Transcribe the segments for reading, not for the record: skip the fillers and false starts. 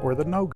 or the no-go.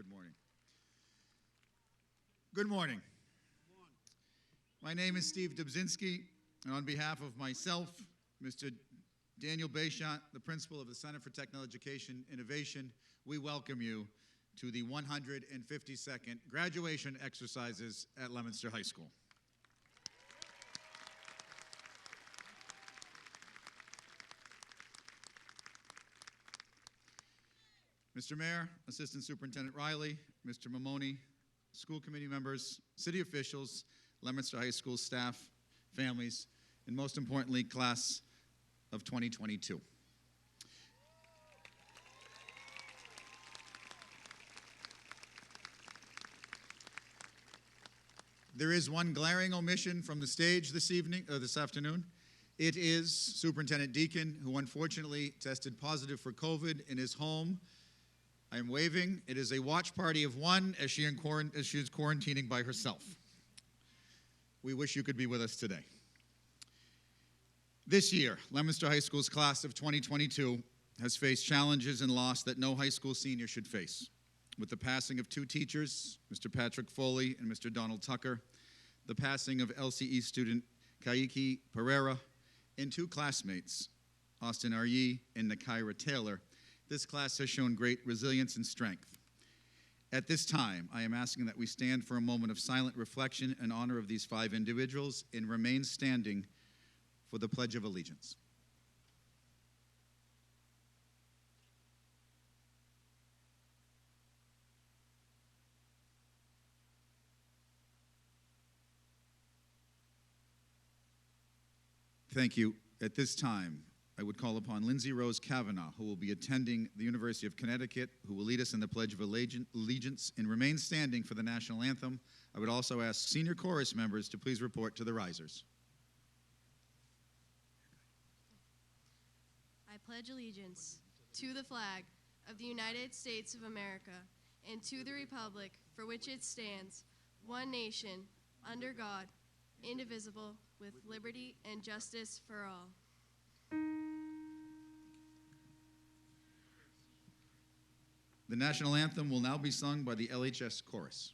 Good morning. Good morning. My name is Steve Dubzinski, and on behalf of myself, Mr. Daniel Béchamp, the principal of the Center for Technical Education Innovation, we welcome you to the 152nd graduation exercises at Leominster High School. Mr. Mayor, Assistant Superintendent Riley, Mr. Mamoni, school committee members, city officials, Leominster High School staff, families, and most importantly, class of 2022. There is one glaring omission from the stage this afternoon. It is Superintendent Deacon, who unfortunately tested positive for COVID in his home. I am waving. It is a watch party of one as she is quarantining by herself. We wish you could be with us today. This year, Leominster High School's class of 2022 has faced challenges and loss that no high school senior should face. With the passing of two teachers, Mr. Patrick Foley and Mr. Donald Tucker, the passing of LCE student Kaiki Pereira, and two classmates, Austin Arye and Nakaira Taylor, this class has shown great resilience and strength. At this time, I am asking that we stand for a moment of silent reflection in honor of these five individuals and remain standing for the Pledge of Allegiance. Thank you. At this time, I would call upon Lindsay Rose Kavanaugh, who will be attending the University of Connecticut, who will lead us in the Pledge of Allegiance and remain standing for the national anthem. I would also ask senior chorus members to please report to the risers. I pledge allegiance to the flag of the United States of America and to the republic for which it stands, one nation, under God, indivisible, with liberty and justice for all. The national anthem will now be sung by the LHS Chorus.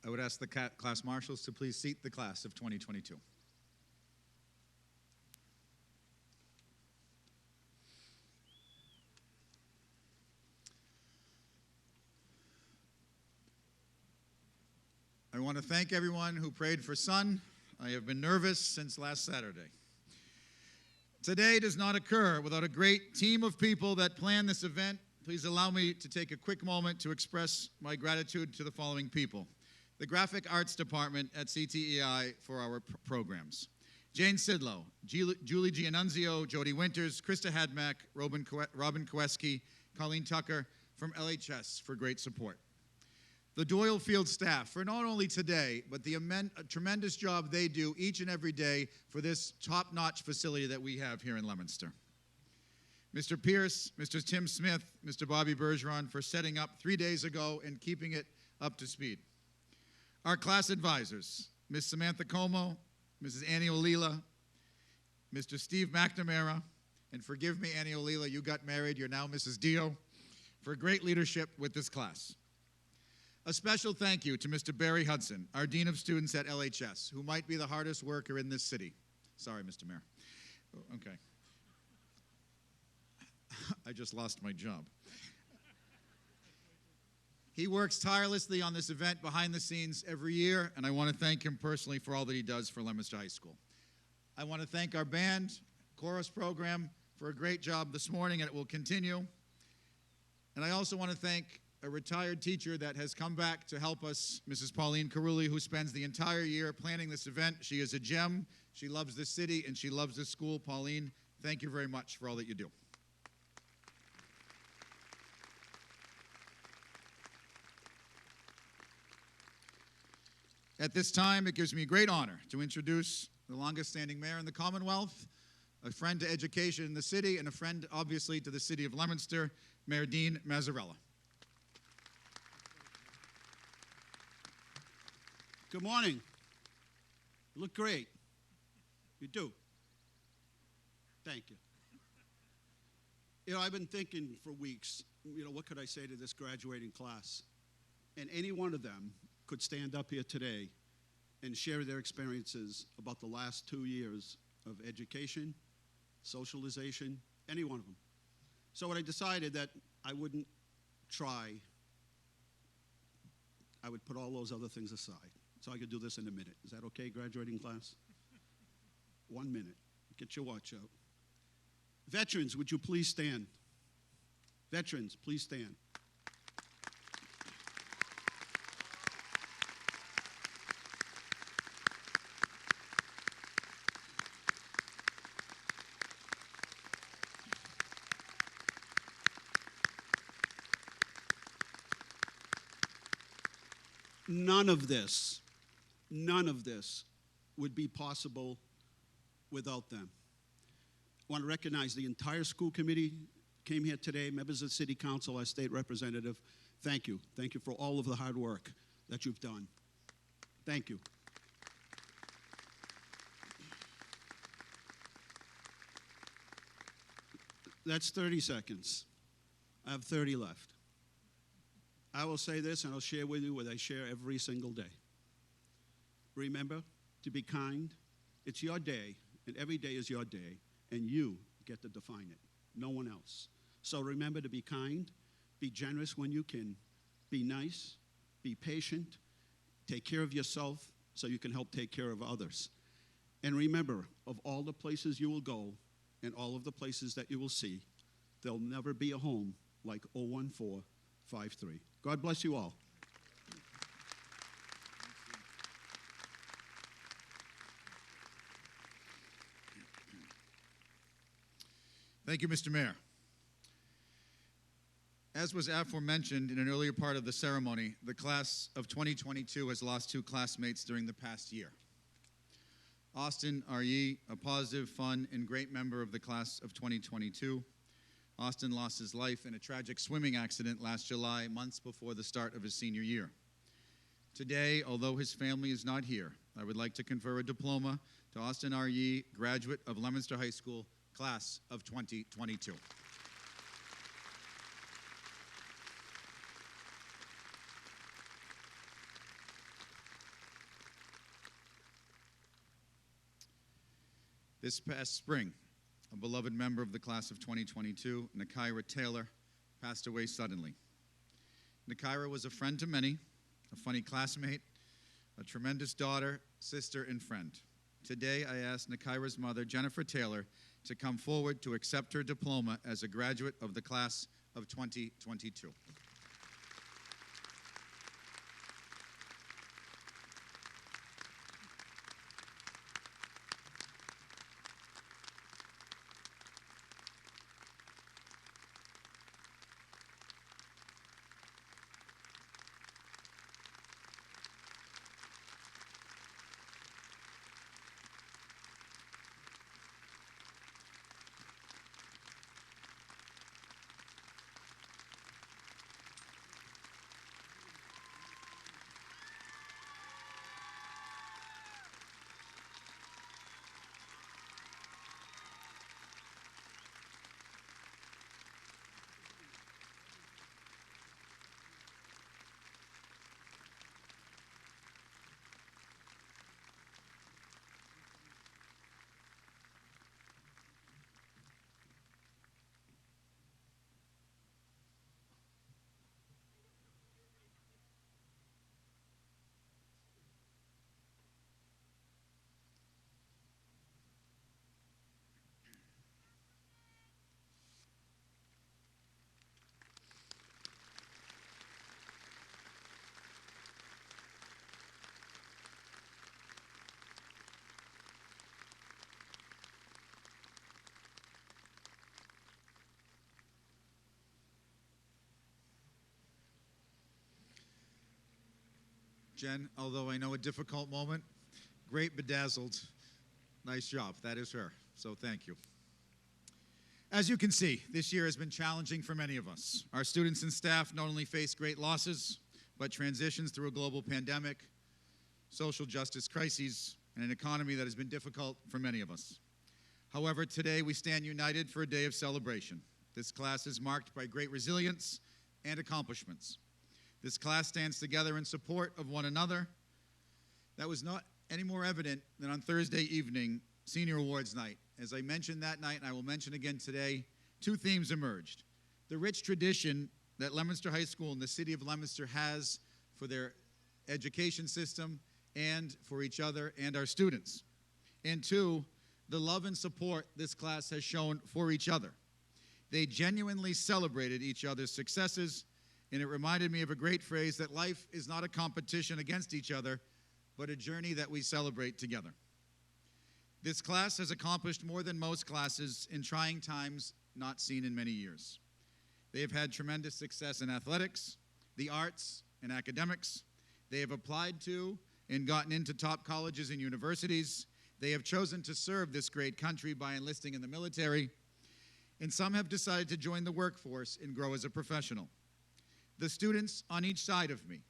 I would ask the class marshals to please seat the class of 2022. I want to thank everyone who prayed for Sun. I have been nervous since last Saturday. Today does not occur without a great team of people that planned this event. Please allow me to take a quick moment to express my gratitude to the following people. The Graphic Arts Department at CTEI for our programs. Jane Sidlow, Julie Giannunzio, Jody Winters, Krista Hadmack, Robin Koweski, Colleen Tucker from LHS for great support. The Doyle Field staff for not only today, but the tremendous job they do each and every day for this top-notch facility that we have here in Leominster. Mr. Pierce, Mr. Tim Smith, Mr. Bobby Bergeron for setting up 3 days ago and keeping it up to speed. Our class advisors, Ms. Samantha Como, Mrs. Annie Olila, Mr. Steve McNamara, and forgive me, Annie Olila, you got married, you're now Mrs. Dio, for great leadership with this class. A special thank you to Mr. Barry Hudson, our Dean of Students at LHS, who might be the hardest worker in this city. Sorry, Mr. Mayor. Okay. I just lost my job. He works tirelessly on this event behind the scenes every year, and I want to thank him personally for all that he does for Leominster High School. I want to thank our band, chorus program, for a great job this morning, and it will continue. And I also want to thank a retired teacher that has come back to help us, Mrs. Pauline Carulli, who spends the entire year planning this event. She is a gem. She loves this city, and she loves this school. Pauline, thank you very much for all that you do. At this time, it gives me great honor to introduce the longest-standing mayor in the Commonwealth, a friend to education in the city, and a friend, obviously, to the city of Leominster, Mayor Dean Mazzarella. Good morning. You look great. You do. Thank you. You know, I've been thinking for weeks, what could I say to this graduating class? And any one of them could stand up here today and share their experiences about the last 2 years of education, socialization, any one of them. So what I decided that I wouldn't try, I would put all those other things aside. So I could do this in a minute. Is that okay, graduating class? 1 minute. Get your watch out. Veterans, would you please stand? Veterans, please stand. None of this would be possible without them. I want to recognize the entire school committee came here today, members of the city council, our state representative. Thank you. Thank you for all of the hard work that you've done. Thank you. That's 30 seconds. I have 30 left. I will say this, and I'll share with you what I share every single day. Remember to be kind. It's your day, and every day is your day, and you get to define it, no one else. So remember to be kind, be generous when you can, be nice, be patient, take care of yourself so you can help take care of others. And remember, of all the places you will go and all of the places that you will see, there'll never be a home like 01453. God bless you all. Thank you, Mr. Mayor. As was aforementioned in an earlier part of the ceremony, the class of 2022 has lost 2 classmates during the past year. Austin R.E., a positive, fun, and great member of the class of 2022. Austin lost his life in a tragic swimming accident last July, months before the start of his senior year. Today, although his family is not here, I would like to confer a diploma to Austin R.E., graduate of Leominster High School, class of 2022. This past spring, a beloved member of the class of 2022, Nakaira Taylor, passed away suddenly. Nakaira was a friend to many, a funny classmate, a tremendous daughter, sister, and friend. Today, I ask Nakaira's mother, Jennifer Taylor, to come forward to accept her diploma as a graduate of the class of 2022. Jen, although I know a difficult moment. Great bedazzled. Nice job. That is her. So thank you. As you can see, this year has been challenging for many of us. Our students and staff not only face great losses, but transitions through a global pandemic, social justice crises, and an economy that has been difficult for many of us. However, today we stand united for a day of celebration. This class is marked by great resilience and accomplishments. This class stands together in support of one another. That was not any more evident than on Thursday evening, Senior Awards Night. As I mentioned that night, and I will mention again today, two themes emerged. The rich tradition that Leominster High School and the city of Leominster has for their education system and for each other and our students. And two, the love and support this class has shown for each other. They genuinely celebrated each other's successes, and it reminded me of a great phrase that life is not a competition against each other, but a journey that we celebrate together. This class has accomplished more than most classes in trying times not seen in many years. They have had tremendous success in athletics, the arts, and academics. They have applied to and gotten into top colleges and universities. They have chosen to serve this great country by enlisting in the military, and some have decided to join the workforce and grow as a professional. The students on each side of me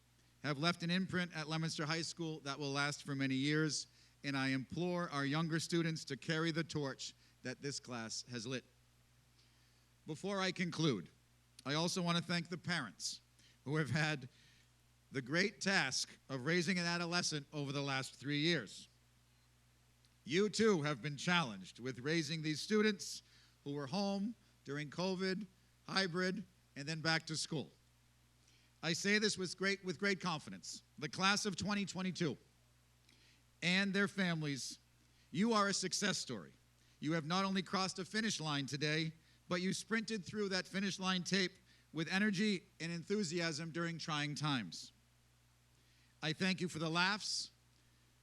have left an imprint at Leominster High School that will last for many years, and I implore our younger students to carry the torch that this class has lit. Before I conclude, I also want to thank the parents who have had the great task of raising an adolescent over the last 3 years. You too have been challenged with raising these students who were home during COVID, hybrid, and then back to school. I say this with great confidence. The class of 2022 and their families, you are a success story. You have not only crossed a finish line today, but you sprinted through that finish line tape with energy and enthusiasm during trying times. I thank you for the laughs,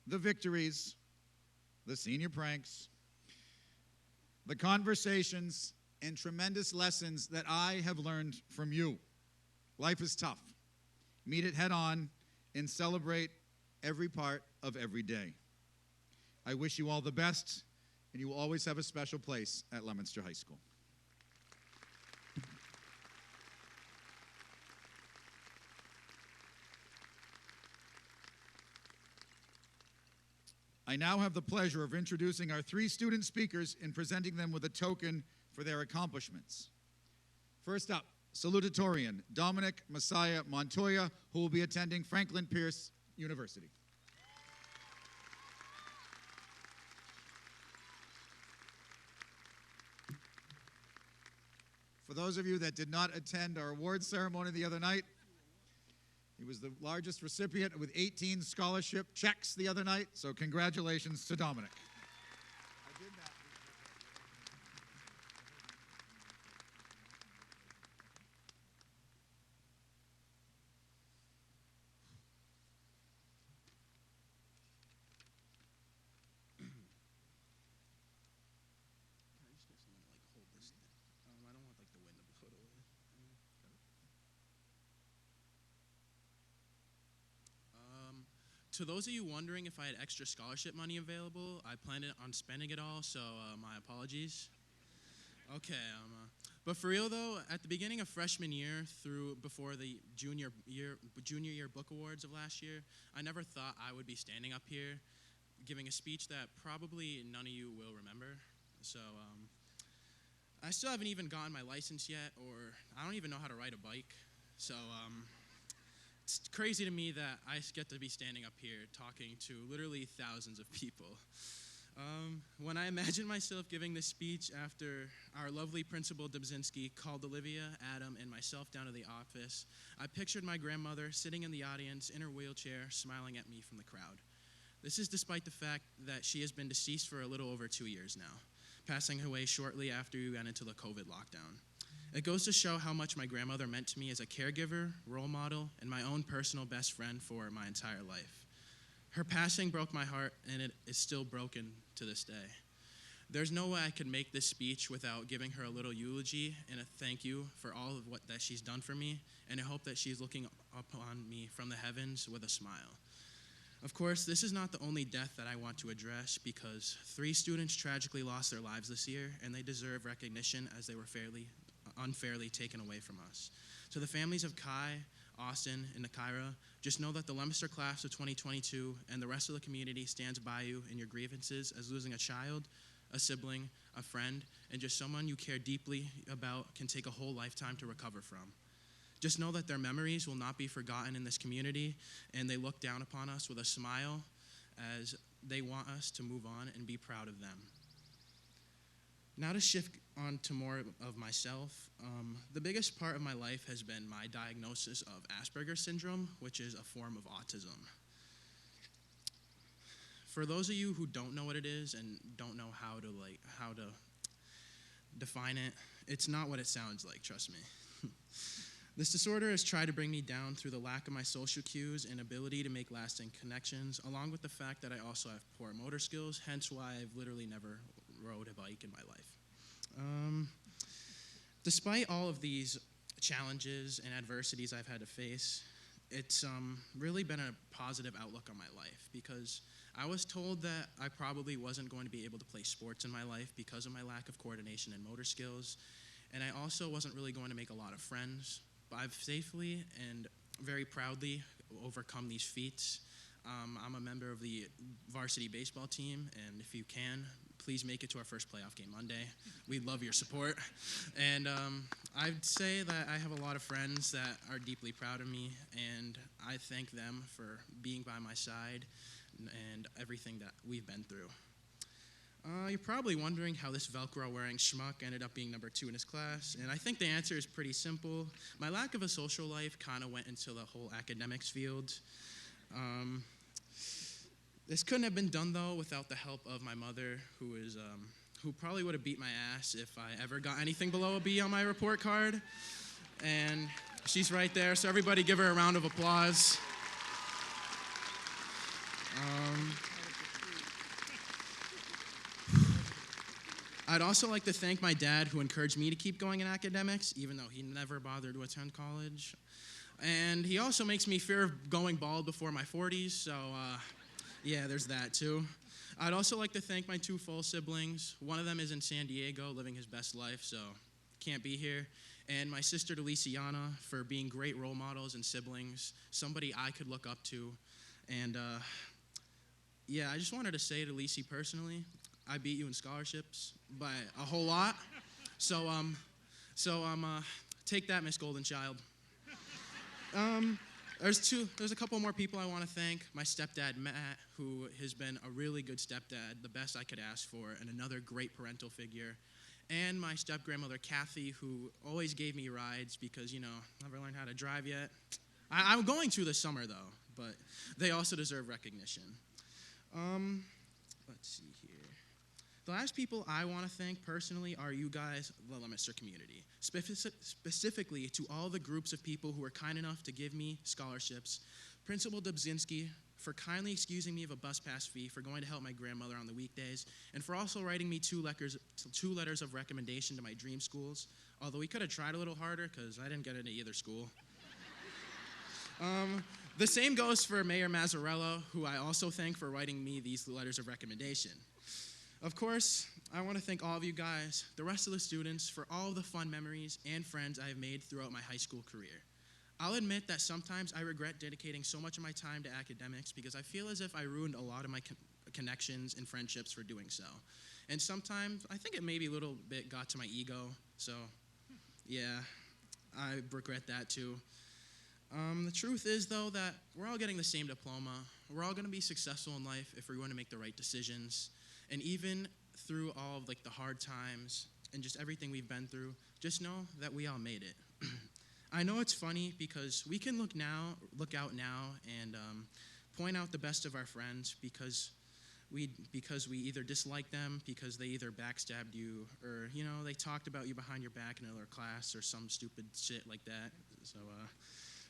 the victories, the senior pranks, the conversations, and tremendous lessons that I have learned from you. Life is tough. Meet it head on and celebrate every part of every day. I wish you all the best, and you will always have a special place at Leominster High School. I now have the pleasure of introducing our 3 student speakers and presenting them with a token for their accomplishments. First up, Salutatorian Dominic Messiah Montoya, who will be attending Franklin Pierce University. For those of you that did not attend our awards ceremony the other night, he was the largest recipient with 18 scholarship checks the other night, so congratulations to Dominic. To those of you wondering if I had extra scholarship money available, I planned on spending it all, so my apologies. Okay, but for real though, at the beginning of freshman year before the junior year book awards of last year, I never thought I would be standing up here giving a speech that probably none of you will remember. So I still haven't even gotten my license yet, or I don't even know how to ride a bike. So it's crazy to me that I get to be standing up here talking to literally thousands of people. When I imagine myself giving this speech after our lovely Principal Dubzinski called Olivia, Adam, and myself down to the office, I pictured my grandmother sitting in the audience in her wheelchair, smiling at me from the crowd. This is despite the fact that she has been deceased for a little over 2 years now, passing away shortly after we went into the COVID lockdown. It goes to show how much my grandmother meant to me as a caregiver, role model, and my own personal best friend for my entire life. Her passing broke my heart, and it is still broken to this day. There's no way I could make this speech without giving her a little eulogy and a thank you for all of that she's done for me, and I hope that she's looking upon me from the heavens with a smile. Of course, this is not the only death that I want to address because 3 students tragically lost their lives this year, and they deserve recognition as they were unfairly taken away from us. To the families of Kai, Austin, and Nakaira, just know that the Leominster class of 2022 and the rest of the community stands by you in your grievances as losing a child, a sibling, a friend, and just someone you care deeply about can take a whole lifetime to recover from. Just know that their memories will not be forgotten in this community, and they look down upon us with a smile as they want us to move on and be proud of them. Now to shift on to more of myself, the biggest part of my life has been my diagnosis of Asperger's syndrome, which is a form of autism. For those of you who don't know what it is and don't know how to define it, it's not what it sounds like, trust me. This disorder has tried to bring me down through the lack of my social cues and ability to make lasting connections, along with the fact that I also have poor motor skills, hence why I've literally never rode a bike in my life. Despite all of these challenges and adversities I've had to face, it's really been a positive outlook on my life because I was told that I probably wasn't going to be able to play sports in my life because of my lack of coordination and motor skills, and I also wasn't really going to make a lot of friends. But I've safely and very proudly overcome these feats. I'm a member of the varsity baseball team, and if you can, please make it to our first playoff game Monday. We'd love your support. And I'd say that I have a lot of friends that are deeply proud of me, and I thank them for being by my side and everything that we've been through. You're probably wondering how this Velcro-wearing schmuck ended up being number 2 in his class, and I think the answer is pretty simple. My lack of a social life kind of went into the whole academics field. This couldn't have been done, though, without the help of my mother, who probably would have beat my ass if I ever got anything below a B on my report card. And she's right there, so everybody give her a round of applause. I'd also like to thank my dad, who encouraged me to keep going in academics, even though he never bothered to attend college. And he also makes me fear of going bald before my 40s, so yeah, there's that too. I'd also like to thank my 2 full siblings. One of them is in San Diego, living his best life, so can't be here. And my sister, Deliciana, for being great role models and siblings, somebody I could look up to. And yeah, I just wanted to say to Lisi personally, I beat you in scholarships by a whole lot. So take that, Miss Golden Child. There's a couple more people I want to thank. My stepdad, Matt, who has been a really good stepdad, the best I could ask for, and another great parental figure. And my step-grandmother, Kathy, who always gave me rides because, never learned how to drive yet. I'm going to this summer, though, but they also deserve recognition. Let's see here. The last people I want to thank personally are you guys, the Leominster community, specifically to all the groups of people who were kind enough to give me scholarships. Principal Dubzinski for kindly excusing me of a bus pass fee for going to help my grandmother on the weekdays, and for also writing me 2 letters of recommendation to my dream schools, although we could have tried a little harder because I didn't get into either school. The same goes for Mayor Mazzarello, who I also thank for writing me these letters of recommendation. Of course, I want to thank all of you guys, the rest of the students, for all the fun memories and friends I have made throughout my high school career. I'll admit that sometimes I regret dedicating so much of my time to academics because I feel as if I ruined a lot of my connections and friendships for doing so. And sometimes I think it maybe a little bit got to my ego, so yeah, I regret that too. The truth is, though, that we're all getting the same diploma. We're all going to be successful in life if we're going to make the right decisions. And even through all of the hard times and just everything we've been through, just know that we all made it. I know it's funny because we can look out now and point out the best of our friends because we either dislike them because they either backstabbed you or they talked about you behind your back in another class or some stupid shit like that. So,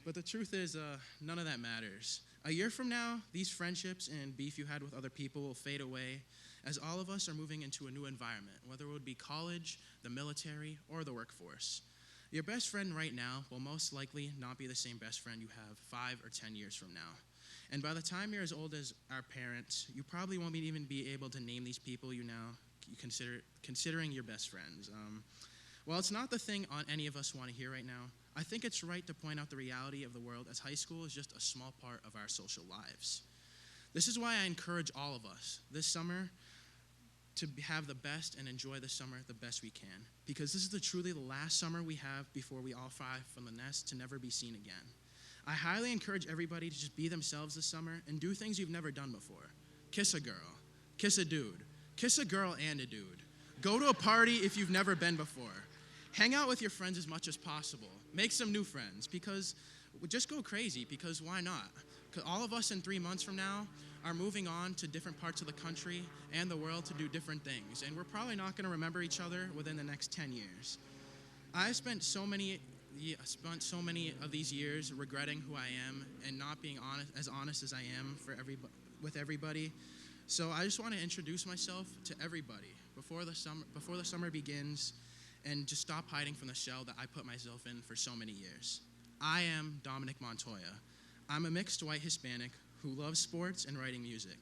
but the truth is, none of that matters. A year from now, these friendships and beef you had with other people will fade away as all of us are moving into a new environment, whether it would be college, the military, or the workforce. Your best friend right now will most likely not be the same best friend you have 5 or 10 years from now. And by the time you're as old as our parents, you probably won't even be able to name these people you considering your best friends. While it's not the thing any of us want to hear right now, I think it's right to point out the reality of the world, as high school is just a small part of our social lives. This is why I encourage all of us this summer to have the best and enjoy the summer the best we can, because this is truly the last summer we have before we all fly from the nest to never be seen again. I highly encourage everybody to just be themselves this summer and do things you've never done before. Kiss a girl, kiss a dude, kiss a girl and a dude. Go to a party if you've never been before. Hang out with your friends as much as possible. Make some new friends, because just go crazy, because why not? Because all of us in 3 months from now are moving on to different parts of the country and the world to do different things, and we're probably not going to remember each other within the next 10 years. I've spent so many of these years regretting who I am and not being honest as I am with everybody. So I just want to introduce myself to everybody before the summer begins, and just stop hiding from the shell that I put myself in for so many years. I am Dominic Montoya. I'm a mixed white Hispanic who loves sports and writing music.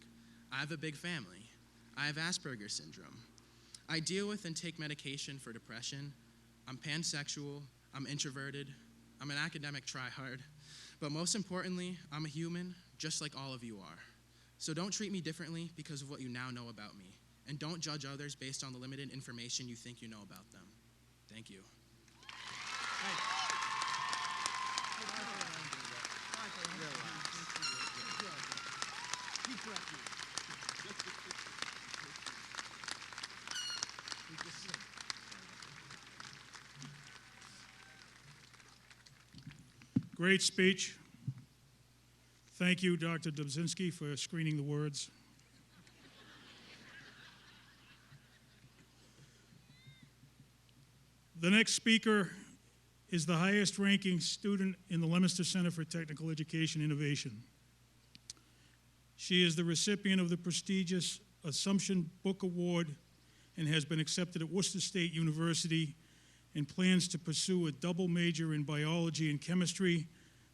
I have a big family. I have Asperger's syndrome. I deal with and take medication for depression. I'm pansexual. I'm introverted. I'm an academic tryhard. But most importantly, I'm a human, just like all of you are. So don't treat me differently because of what you now know about me. And don't judge others based on the limited information you think you know about them. Thank you. Great speech. Thank you, Dr. Dobzinski, for screening the words. The next speaker is the highest-ranking student in the Leominster Center for Technical Education Innovation. She is the recipient of the prestigious Assumption Book Award and has been accepted at Worcester State University and plans to pursue a double major in biology and chemistry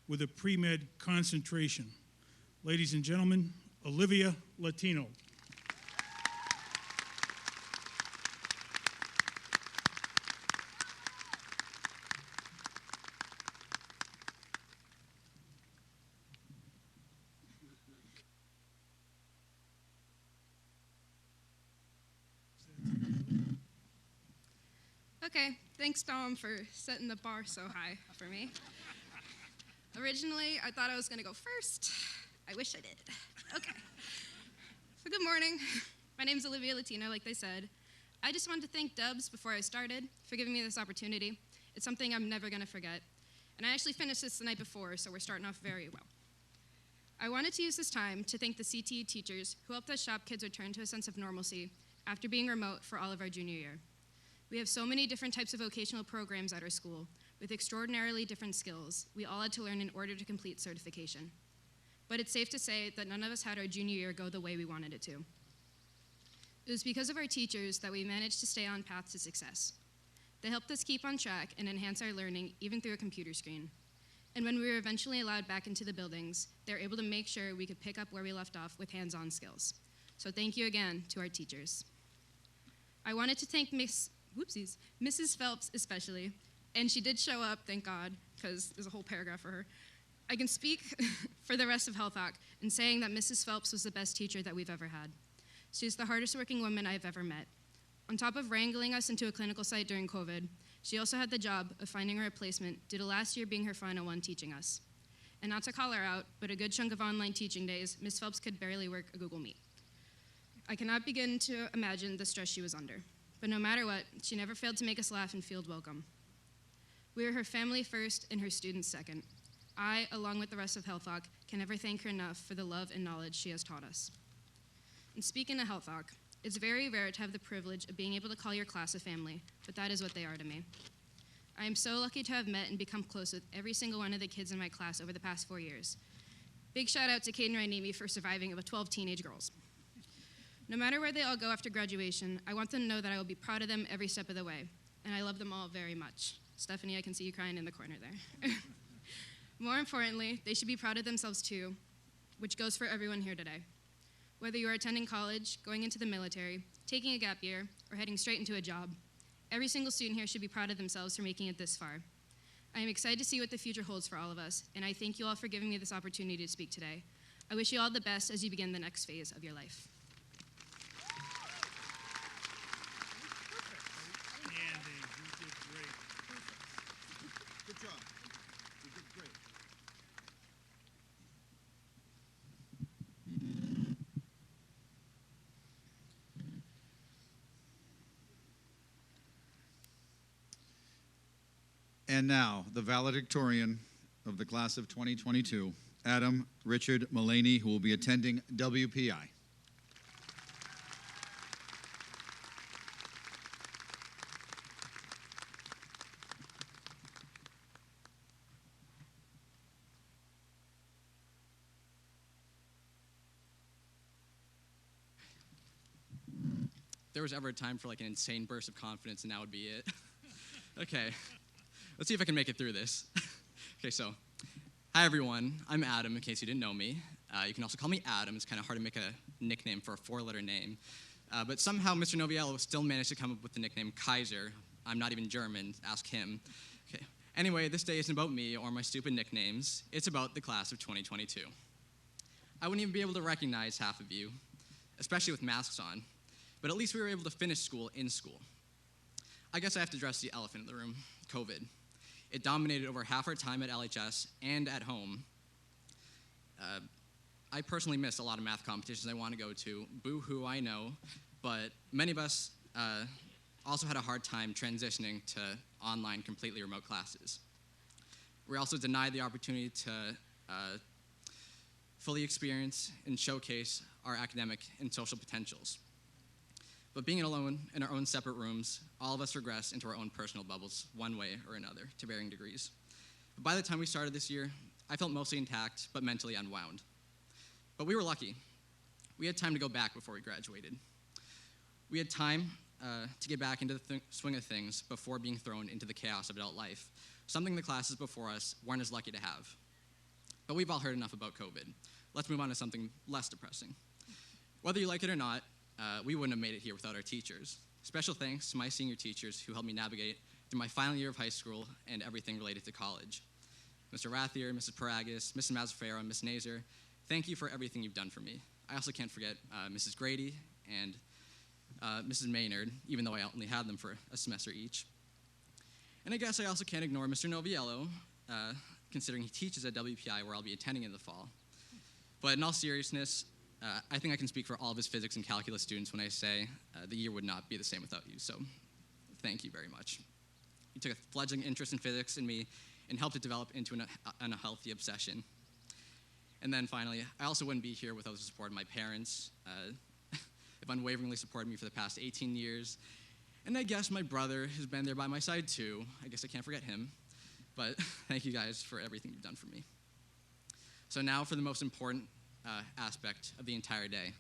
with a pre-med concentration. Ladies and gentlemen, Olivia Latino. Okay, thanks, Dom, for setting the bar so high for me. Originally, I thought I was going to go first. I wish I did. Okay. So good morning. My name's Olivia Latino, like they said. I just wanted to thank Dubs before I started for giving me this opportunity. It's something I'm never going to forget. And I actually finished this the night before, so we're starting off very well. I wanted to use this time to thank the CTE teachers who helped us shop kids return to a sense of normalcy after being remote for all of our junior year. We have so many different types of vocational programs at our school with extraordinarily different skills we all had to learn in order to complete certification. But it's safe to say that none of us had our junior year go the way we wanted it to. It was because of our teachers that we managed to stay on path to success. They helped us keep on track and enhance our learning even through a computer screen. And when we were eventually allowed back into the buildings, they were able to make sure we could pick up where we left off with hands-on skills. So thank you again to our teachers. I wanted to thank Mrs. Phelps especially, and she did show up, thank God, because there's a whole paragraph for her. I can speak for the rest of Health Hawk in saying that Mrs. Phelps was the best teacher that we've ever had. She's the hardest working woman I've ever met. On top of wrangling us into a clinical site during COVID, she also had the job of finding a replacement due to last year being her final one teaching us. And not to call her out, but a good chunk of online teaching days, Ms. Phelps could barely work a Google Meet. I cannot begin to imagine the stress she was under. But no matter what, she never failed to make us laugh and feel welcome. We were her family first and her students second. I, along with the rest of Health Hawk, can never thank her enough for the love and knowledge she has taught us. And speaking of Health Hawk, it's very rare to have the privilege of being able to call your class a family, but that is what they are to me. I am so lucky to have met and become close with every single one of the kids in my class over the past 4 years. Big shout out to Caden Rainimi for surviving of 12 teenage girls. No matter where they all go after graduation, I want them to know that I will be proud of them every step of the way, and I love them all very much. Stephanie, I can see you crying in the corner there. More importantly, they should be proud of themselves too, which goes for everyone here today. Whether you are attending college, going into the military, taking a gap year, or heading straight into a job, every single student here should be proud of themselves for making it this far. I am excited to see what the future holds for all of us, and I thank you all for giving me this opportunity to speak today. I wish you all the best as you begin the next phase of your life. Andy, you did great. Good job. You did great. And now, the valedictorian of the class of 2022, Adam Richard Mullaney, who will be attending WPI. If there was ever a time for like an insane burst of confidence, and that would be it. Okay, let's see if I can make it through this. Okay, so, hi everyone, I'm Adam, in case you didn't know me. You can also call me Adam. It's kind of hard to make a nickname for a four-letter name. But somehow Mr. Noviello still managed to come up with the nickname Kaiser. I'm not even German, ask him. Okay. Anyway, this day isn't about me or my stupid nicknames. It's about the class of 2022. I wouldn't even be able to recognize half of you, especially with masks on. But at least we were able to finish school in school. I guess I have to address the elephant in the room, COVID. It dominated over half our time at LHS and at home. I personally missed a lot of math competitions I want to go to. Boo-hoo, I know. But many of us also had a hard time transitioning to online, completely remote classes. We're also denied the opportunity to fully experience and showcase our academic and social potentials. But being alone in our own separate rooms, all of us regress into our own personal bubbles, one way or another, to varying degrees. But by the time we started this year, I felt mostly intact, but mentally unwound. But we were lucky. We had time to go back before we graduated. We had time to get back into the swing of things before being thrown into the chaos of adult life, something the classes before us weren't as lucky to have. But we've all heard enough about COVID. Let's move on to something less depressing. Whether you like it or not, we wouldn't have made it here without our teachers. Special thanks to my senior teachers who helped me navigate through my final year of high school and everything related to college. Mr. Rathier, Mrs. Paragas, Mrs. Mazzaferro, Ms. Nazer, thank you for everything you've done for me. I also can't forget Mrs. Grady and Mrs. Maynard, even though I only had them for a semester each. And I guess I also can't ignore Mr. Noviello, considering he teaches at WPI, where I'll be attending in the fall. But in all seriousness, I think I can speak for all of his physics and calculus students when I say the year would not be the same without you, so thank you very much. You took a fledgling interest in physics in me and helped it develop into an unhealthy obsession. And then finally, I also wouldn't be here without the support of my parents. They've unwaveringly supported me for the past 18 years. And I guess my brother has been there by my side too. I guess I can't forget him. But thank you guys for everything you've done for me. So now for the most important aspect of the entire day,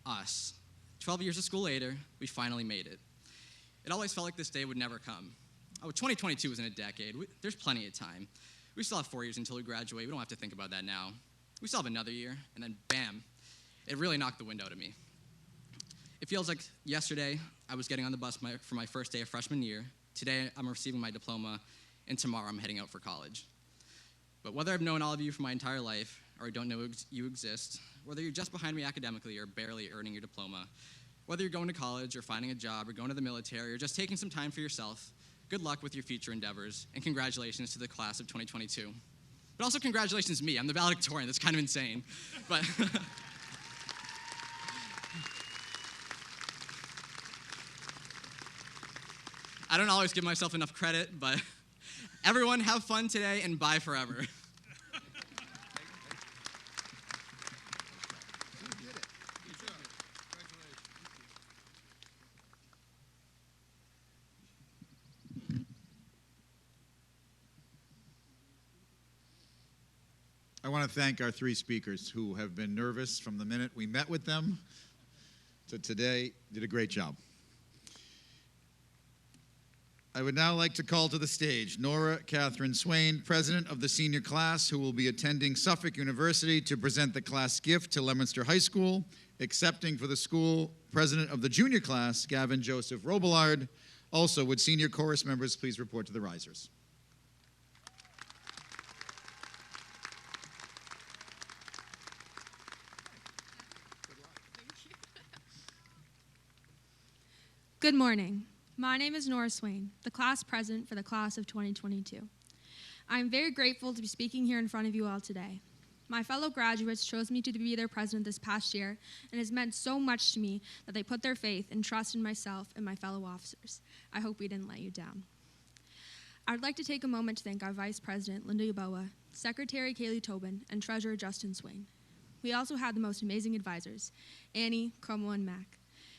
us. 12 years of school later, we finally made it. It always felt like this day would never come. Oh, 2022 isn't a decade. There's plenty of time. We still have 4 years until we graduate. We don't have to think about that now. We still have another year, and then bam, it really knocked the wind out of me. It feels like yesterday I was getting on the bus for my first day of freshman year. Today I'm receiving my diploma, and tomorrow I'm heading out for college. But whether I've known all of you for my entire life, or I don't know you exist, whether you're just behind me academically or barely earning your diploma, whether you're going to college or finding a job or going to the military or just taking some time for yourself, good luck with your future endeavors, and congratulations to the class of 2022. But also congratulations to me. I'm the valedictorian. That's kind of insane. But I don't always give myself enough credit, but everyone have fun today and bye forever. I want to thank our three speakers who have been nervous from the minute we met with them to today. Did a great job. I would now like to call to the stage Nora Catherine Swain, president of the senior class, who will be attending Suffolk University to present the class gift to Leominster High School. Accepting for the school, president of the junior class, Gavin Joseph Robillard. Also, would senior chorus members please report to the risers? Good morning. My name is Nora Swain, the class president for the class of 2022. I am very grateful to be speaking here in front of you all today. My fellow graduates chose me to be their president this past year, and it has meant so much to me that they put their faith and trust in myself and my fellow officers. I hope we didn't let you down. I would like to take a moment to thank our Vice President, Linda Yaboa, Secretary Kaylee Tobin, and Treasurer Justin Swain. We also had the most amazing advisors, Annie, Como, and Mac.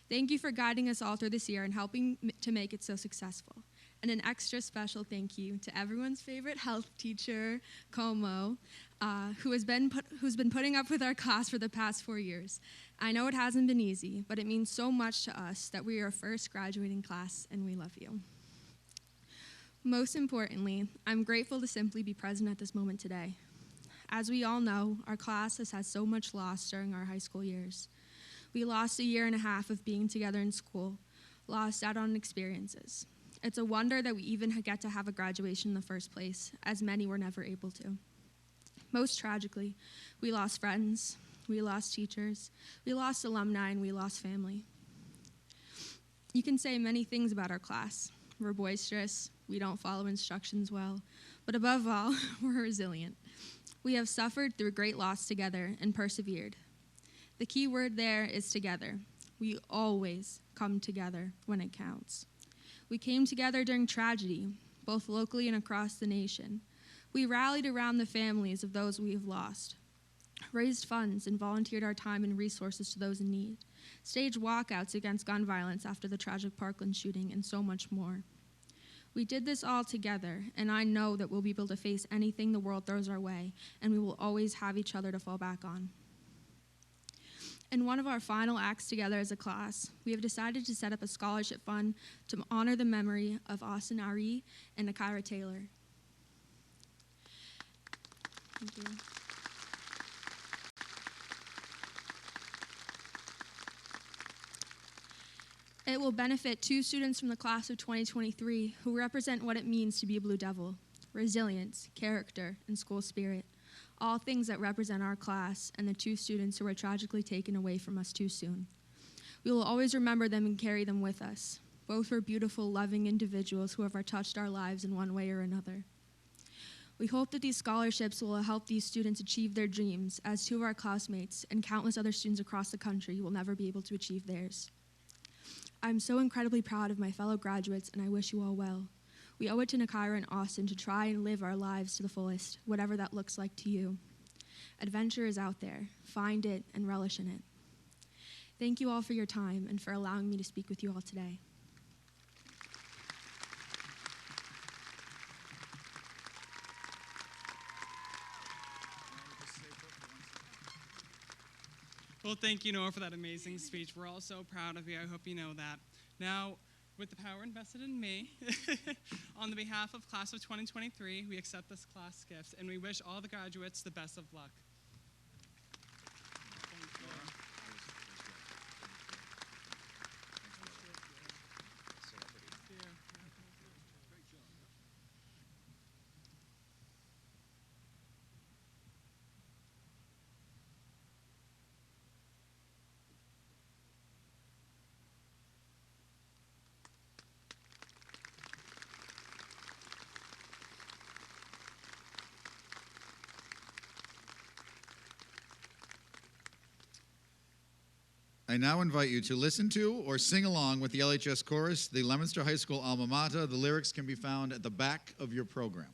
Thank you for guiding us all through this year and helping to make it so successful. And an extra special thank you to everyone's favorite health teacher, Como, who's been putting up with our class for the past 4 years. I know it hasn't been easy, but it means so much to us that we are our first graduating class, and we love you. Most importantly, I'm grateful to simply be present at this moment today. As we all know, our class has had so much loss during our high school years. We lost a year and a half of being together in school, lost out on experiences. It's a wonder that we even get to have a graduation in the first place, as many were never able to. Most tragically, we lost friends, we lost teachers, we lost alumni, and we lost family. You can say many things about our class. We're boisterous, we don't follow instructions well, but above all, we're resilient. We have suffered through great loss together and persevered. The key word there is together. We always come together when it counts. We came together during tragedy, both locally and across the nation. We rallied around the families of those we have lost, raised funds and volunteered our time and resources to those in need, staged walkouts against gun violence after the tragic Parkland shooting, and so much more. We did this all together, and I know that we'll be able to face anything the world throws our way, and we will always have each other to fall back on. In one of our final acts together as a class, we have decided to set up a scholarship fund to honor the memory of Austin Ari and Nakira Taylor. Thank you. It will benefit 2 students from the class of 2023 who represent what it means to be a Blue Devil: resilience, character, and school spirit. All things that represent our class and the 2 students who were tragically taken away from us too soon. We will always remember them and carry them with us. Both were beautiful, loving individuals who have touched our lives in one way or another. We hope that these scholarships will help these students achieve their dreams, as 2 of our classmates and countless other students across the country will never be able to achieve theirs. I'm so incredibly proud of my fellow graduates, and I wish you all well. We owe it to Nakira and Austin to try and live our lives to the fullest, whatever that looks like to you. Adventure is out there. Find it and relish in it. Thank you all for your time and for allowing me to speak with you all today. Well, thank you, Nora, for that amazing speech. We're all so proud of you. I hope you know that. Now, with the power invested in me, on the behalf of Class of 2023, we accept this class gift, and we wish all the graduates the best of luck. I now invite you to listen to or sing along with the LHS chorus, the Leominster High School alma mater. The lyrics can be found at the back of your program.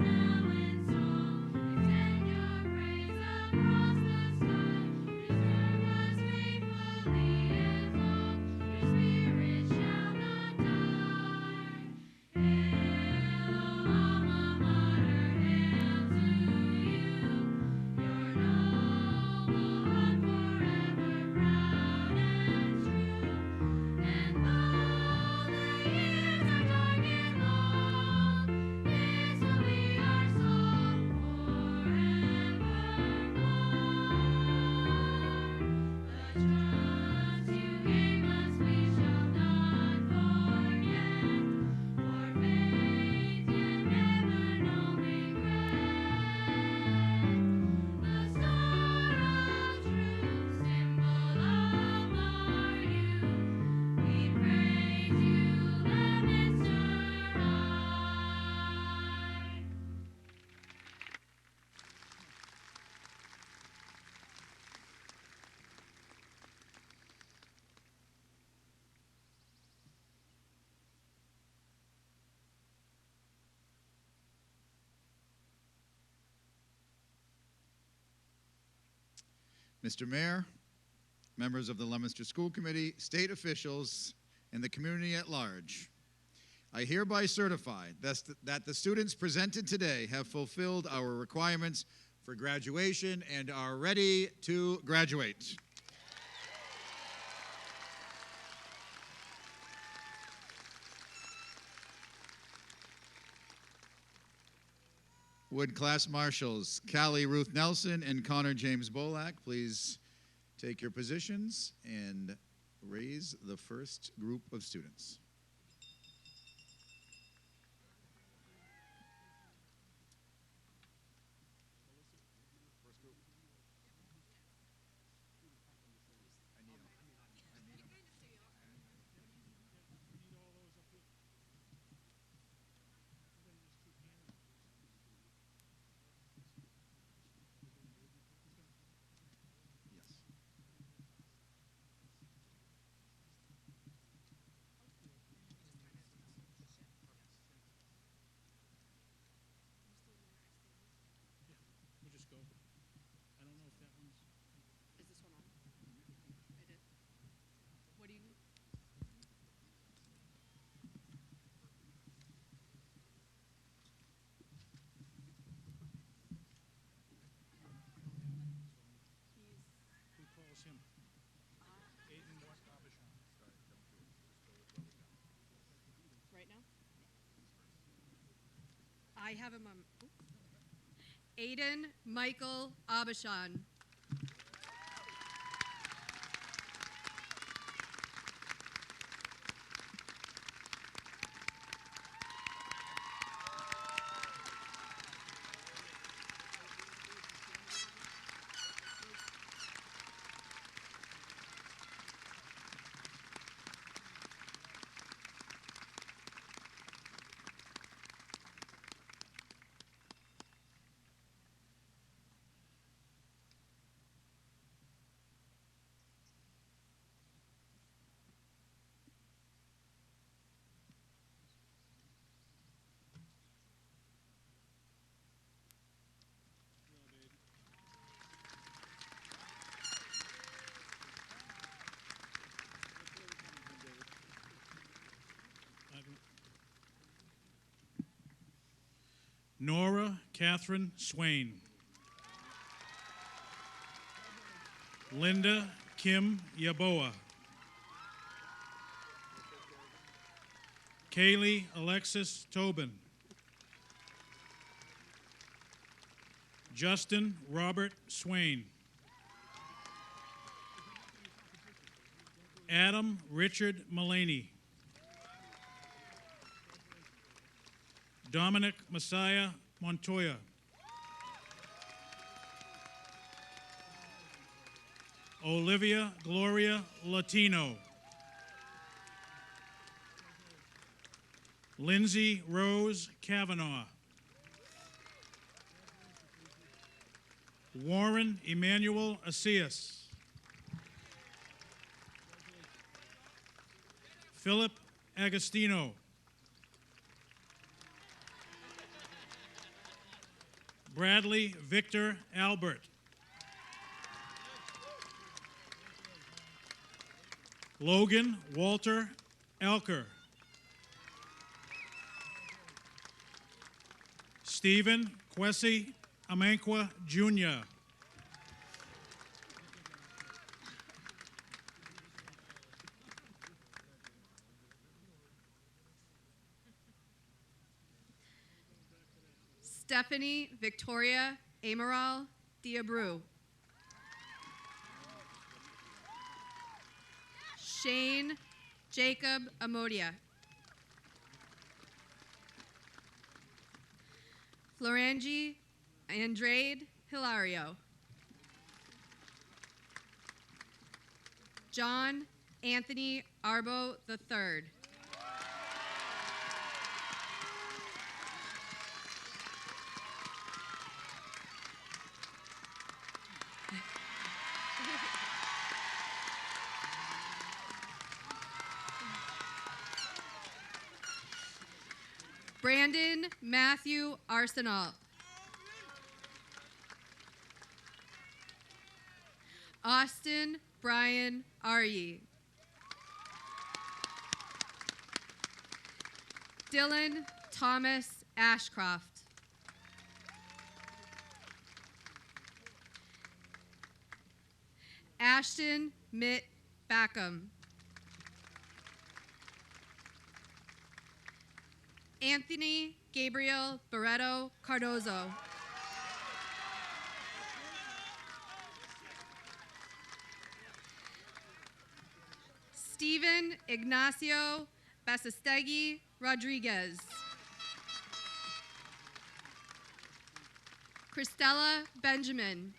Now Mr. Mayor, members of the Leominster School Committee, state officials, and the community at large, I hereby certify that the students presented today have fulfilled our requirements for graduation and are ready to graduate. Would class marshals Callie Ruth Nelson and Connor James Bolak please take your positions and raise the first group of students. We'll just go. I don't know if that one's... Is this one on? It is. What do you need? Who calls him? Aiden what? Right now? I have him on. Aiden Michael Abishan. Nora Catherine Swain. Linda Kim Yaboa. Kaylee Alexis Tobin. Justin Robert Swain. Adam Richard Mullaney. Dominic Messiah Montoya. Olivia Gloria Latino. Lindsay Rose Kavanaugh. Warren Emmanuel Acias. Philip Agostino. Bradley Victor Albert. Logan Walter Elker. Stephen Kwesi Amankwa Jr. Stephanie Victoria Amaral Diabreu. Shane Jacob Amodia. Florangi Andrade Hilario. John Anthony Arbo III. Brandon Matthew Arsenal. Austin Brian Arye. Dylan Thomas Ashcroft. Ashton Mitt Backham. Anthony Gabriel Barreto Cardozo. Stephen Ignacio Basestegui Rodriguez. Christella Benjamin.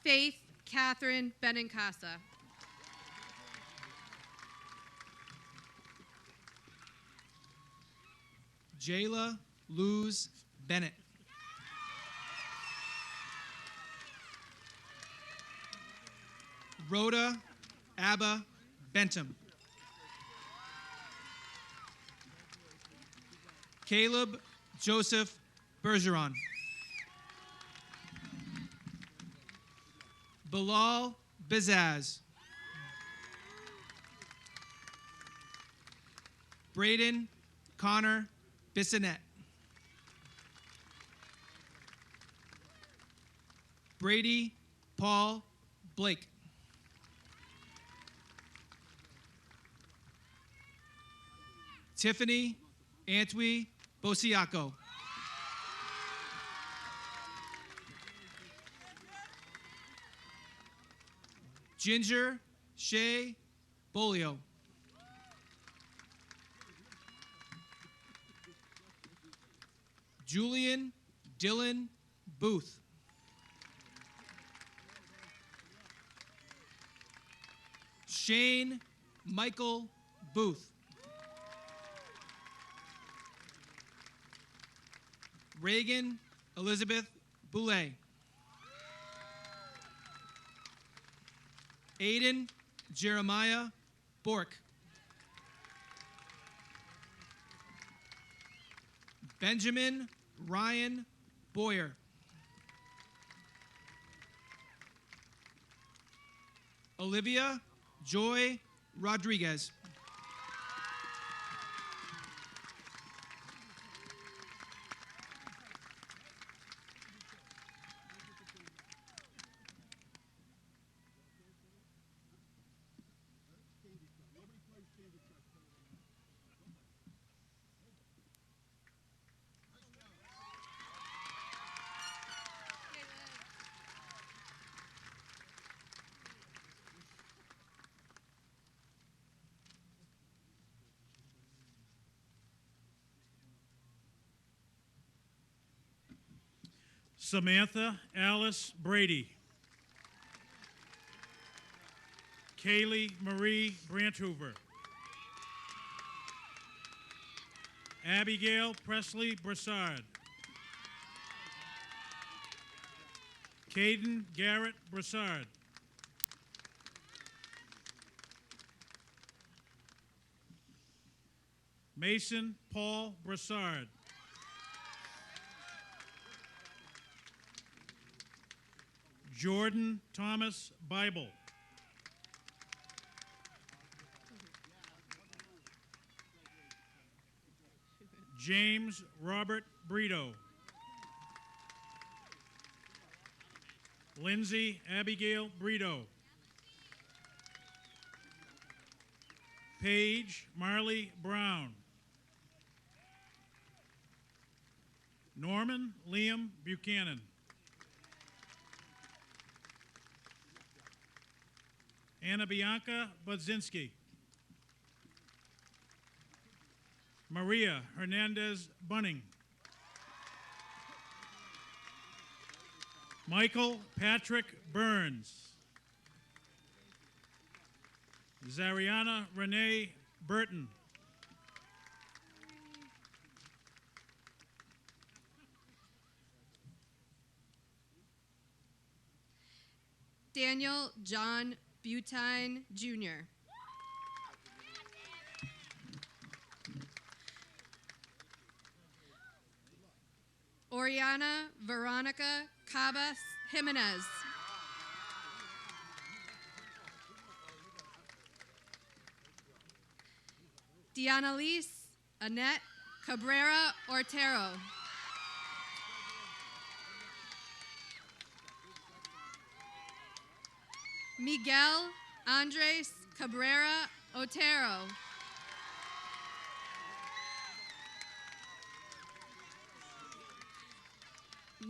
Faith Catherine Benincasa. Jayla Luz Bennett. Rhoda Abba Bentham. Caleb Joseph Bergeron. Bilal Bizaz. Braden Connor Bissonette. Brady Paul Blake. Tiffany Antwi Bosiaco. Ginger Shea Bolio. Julian Dylan Booth. Shane Michael Booth. Reagan Elizabeth Boulay. Aiden Jeremiah Bork. Benjamin Ryan Boyer. Olivia Joy Rodriguez. Samantha Alice Brady. Kaylee Marie Branthoover. Abigail Presley Broussard. Caden Garrett Broussard. Mason Paul Broussard. Jordan Thomas Bible. James Robert Brito. Lindsay Abigail Brito. Paige Marley Brown. Norman Liam Buchanan. Anna Bianca Budzinski. Maria Hernandez Bunning. Michael Patrick Burns. Zariana Renee Burton. Daniel John Butine Jr. Oriana Veronica Cabas Jimenez. Dianalise Annette Cabrera Ortero. Miguel Andres Cabrera Otero.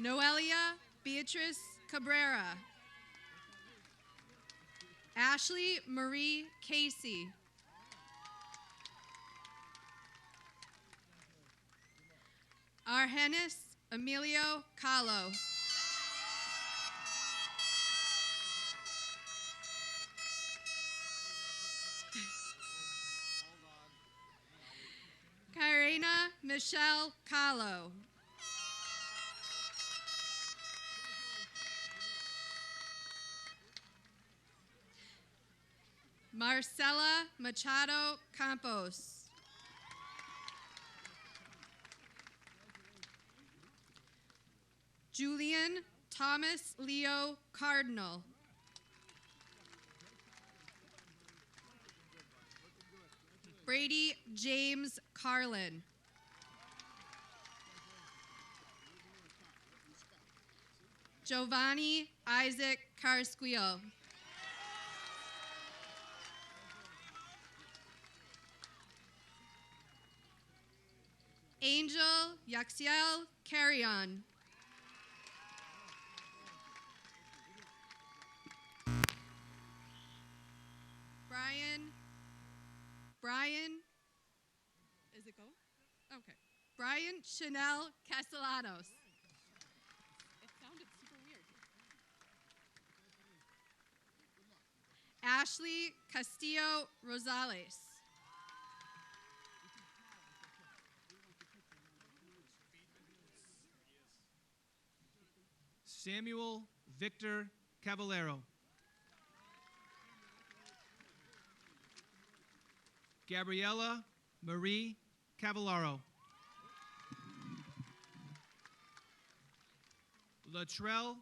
Noelia Beatrice Cabrera. Ashley Marie Casey. Argenis Emilio Calo. Karina Michelle Calo. Marcela Machado Campos. Julian Thomas Leo Cardinal. Brady James Carlin. Giovanni Isaac Carsquillo. Angel Yaxiel Carrion. Brian, is it go? Okay. Brian Chanel Castellanos. It sounded super weird. Ashley Castillo Rosales. Samuel Victor Cavallero. Gabriella Marie Cavallaro. Latrell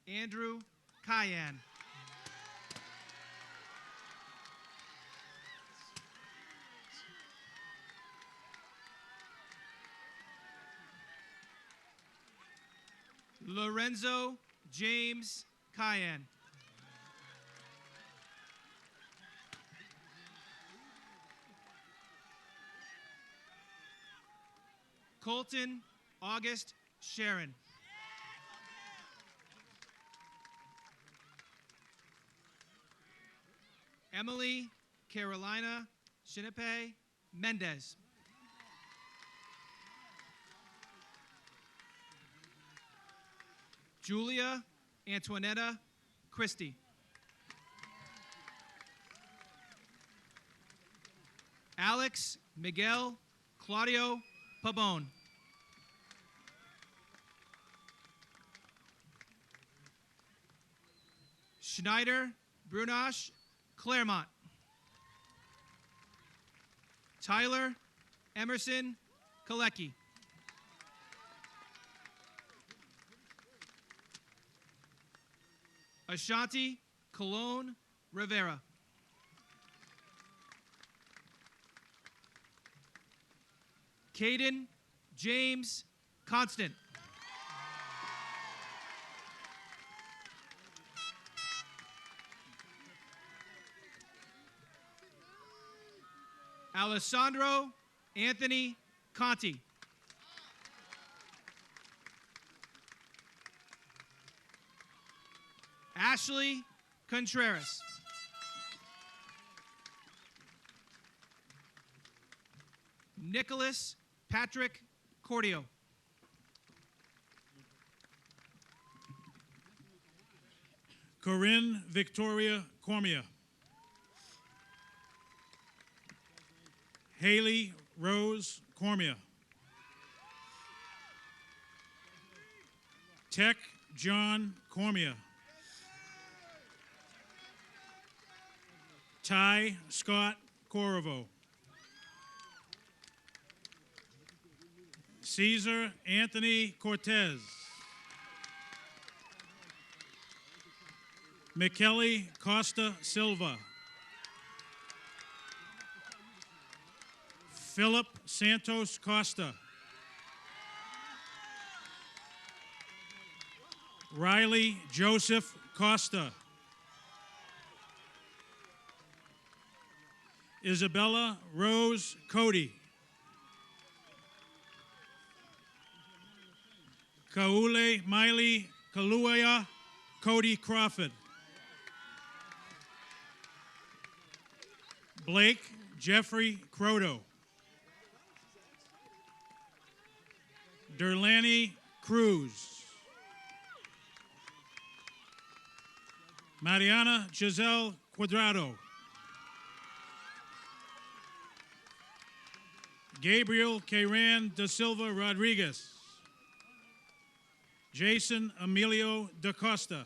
Andrew Cayenne. Lorenzo James Cayenne. Colton August Sharon. Emily Carolina Shinipe Mendez. Julia Antoinetta Christie. Alex Miguel Claudio Pabon. Schneider Brunash Claremont. Tyler Emerson Kalecki. Ashanti Cologne Rivera. Caden James Constant. Alessandro Anthony Conti. Ashley Contreras. Nicholas Patrick Cordio. Corinne Victoria Cormier. Haley Rose Cormier. Tech John Cormier. Ty Scott Corriveau. Cesar Anthony Cortez. Michele Costa Silva. Philip Santos Costa. Riley Joseph Costa. Isabella Rose Cody. Kaule Miley Kaluaya Cody Crawford. Blake Jeffrey Croto. Derlani Cruz. Mariana Giselle Quadrado. Gabriel Kayran da Silva Rodriguez. Jason Emilio da Costa.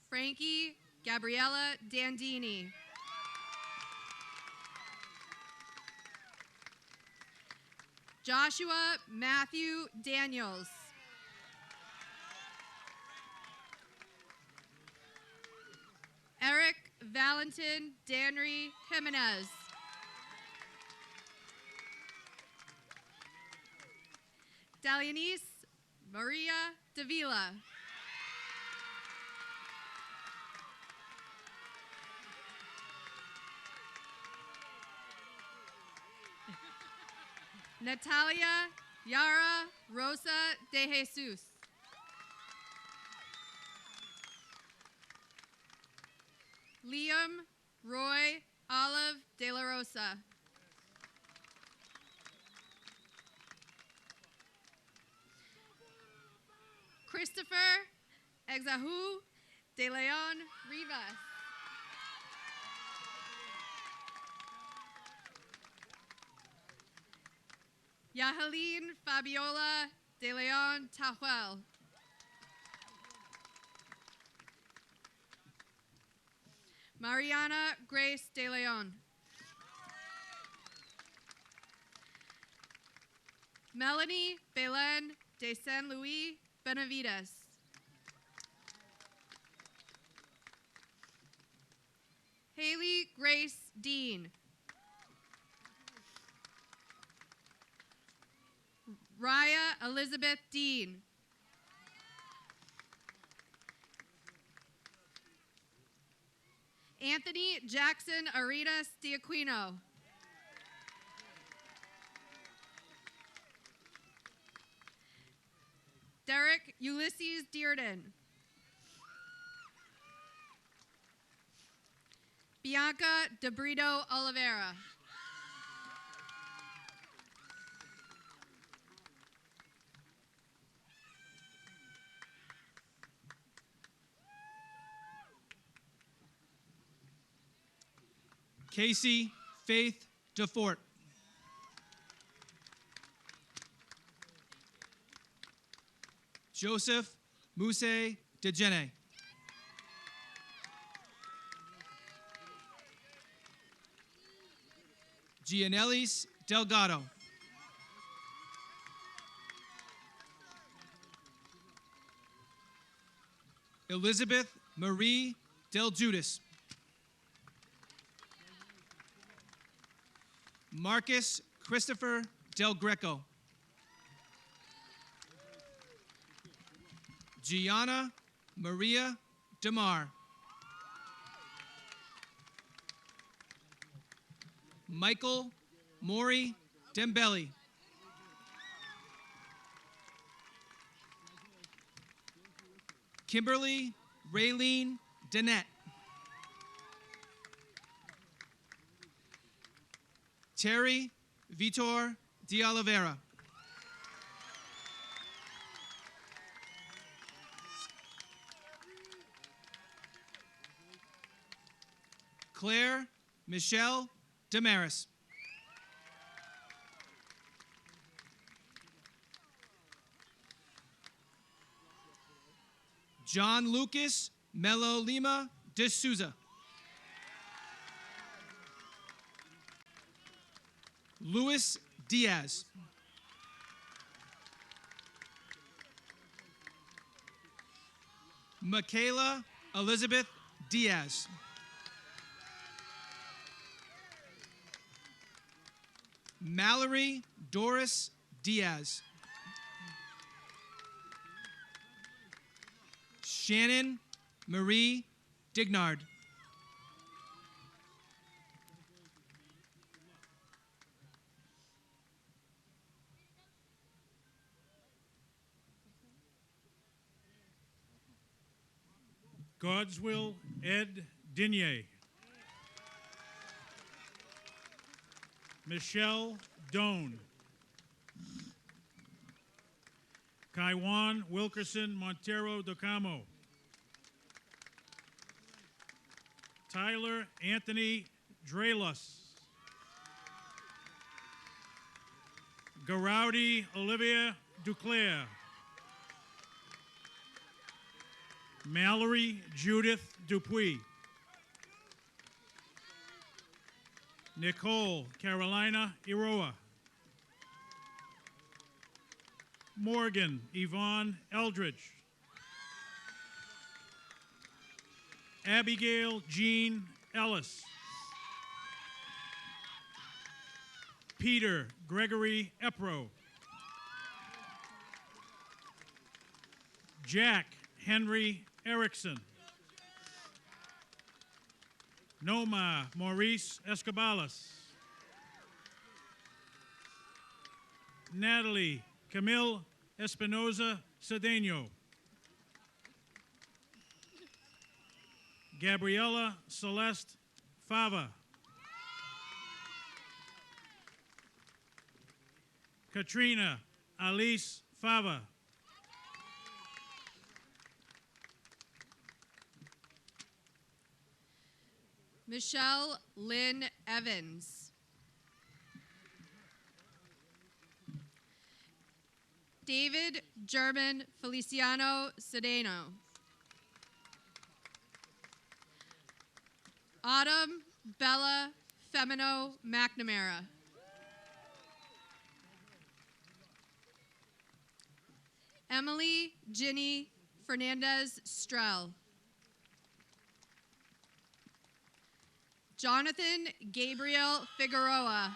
Frankie Gabriella Dandini. Joshua Matthew Daniels. Eric Valentin Danry Jimenez. Dalianise Maria Davila. Natalia Yara Rosa de Jesus. Liam Roy Olive de la Rosa. Christopher Exahu de Leon Rivas. Yahaline Fabiola de Leon Tahuel. Mariana Grace de Leon. Melanie Belen de San Luis Benavides. Haley Grace Dean. Raya Elizabeth Dean. Anthony Jackson Arenas Diaquino. Derek Ulysses Dearden. Bianca DeBrito Oliveira. Casey Faith DeFort. Joseph Muse DeGene. Gianellis Delgado. Elizabeth Marie Del Judas. Marcus Christopher Del Greco. Gianna Maria DeMar. Michael Maury Dembelli. Kimberly Raylene Danette. Terry Vitor de Oliveira. Claire Michelle Damaris. John Lucas Melo Lima de Souza. Luis Diaz. Michaela Elizabeth Diaz. Mallory Doris Diaz. Shannon Marie Dignard. Godswill Ed Dinier. Michelle Doan. Kaiwan Wilkerson Montero Docamo. Tyler Anthony Drelas. Garaudi Olivia Duclair. Mallory Judith Dupuy. Nicole Carolina Iroa. Morgan Yvonne Eldridge. Abigail Jean Ellis. Peter Gregory Epro. Jack Henry Erickson. Noma Maurice Escobalas. Natalie Camille Espinoza Cedeno. Gabriela Celeste Fava. Katrina Alice Fava. Michelle Lynn Evans. David German Feliciano Cedeno. Autumn Bella Femino McNamara. Emily Ginny Fernandez Strell. Jonathan Gabriel Figueroa.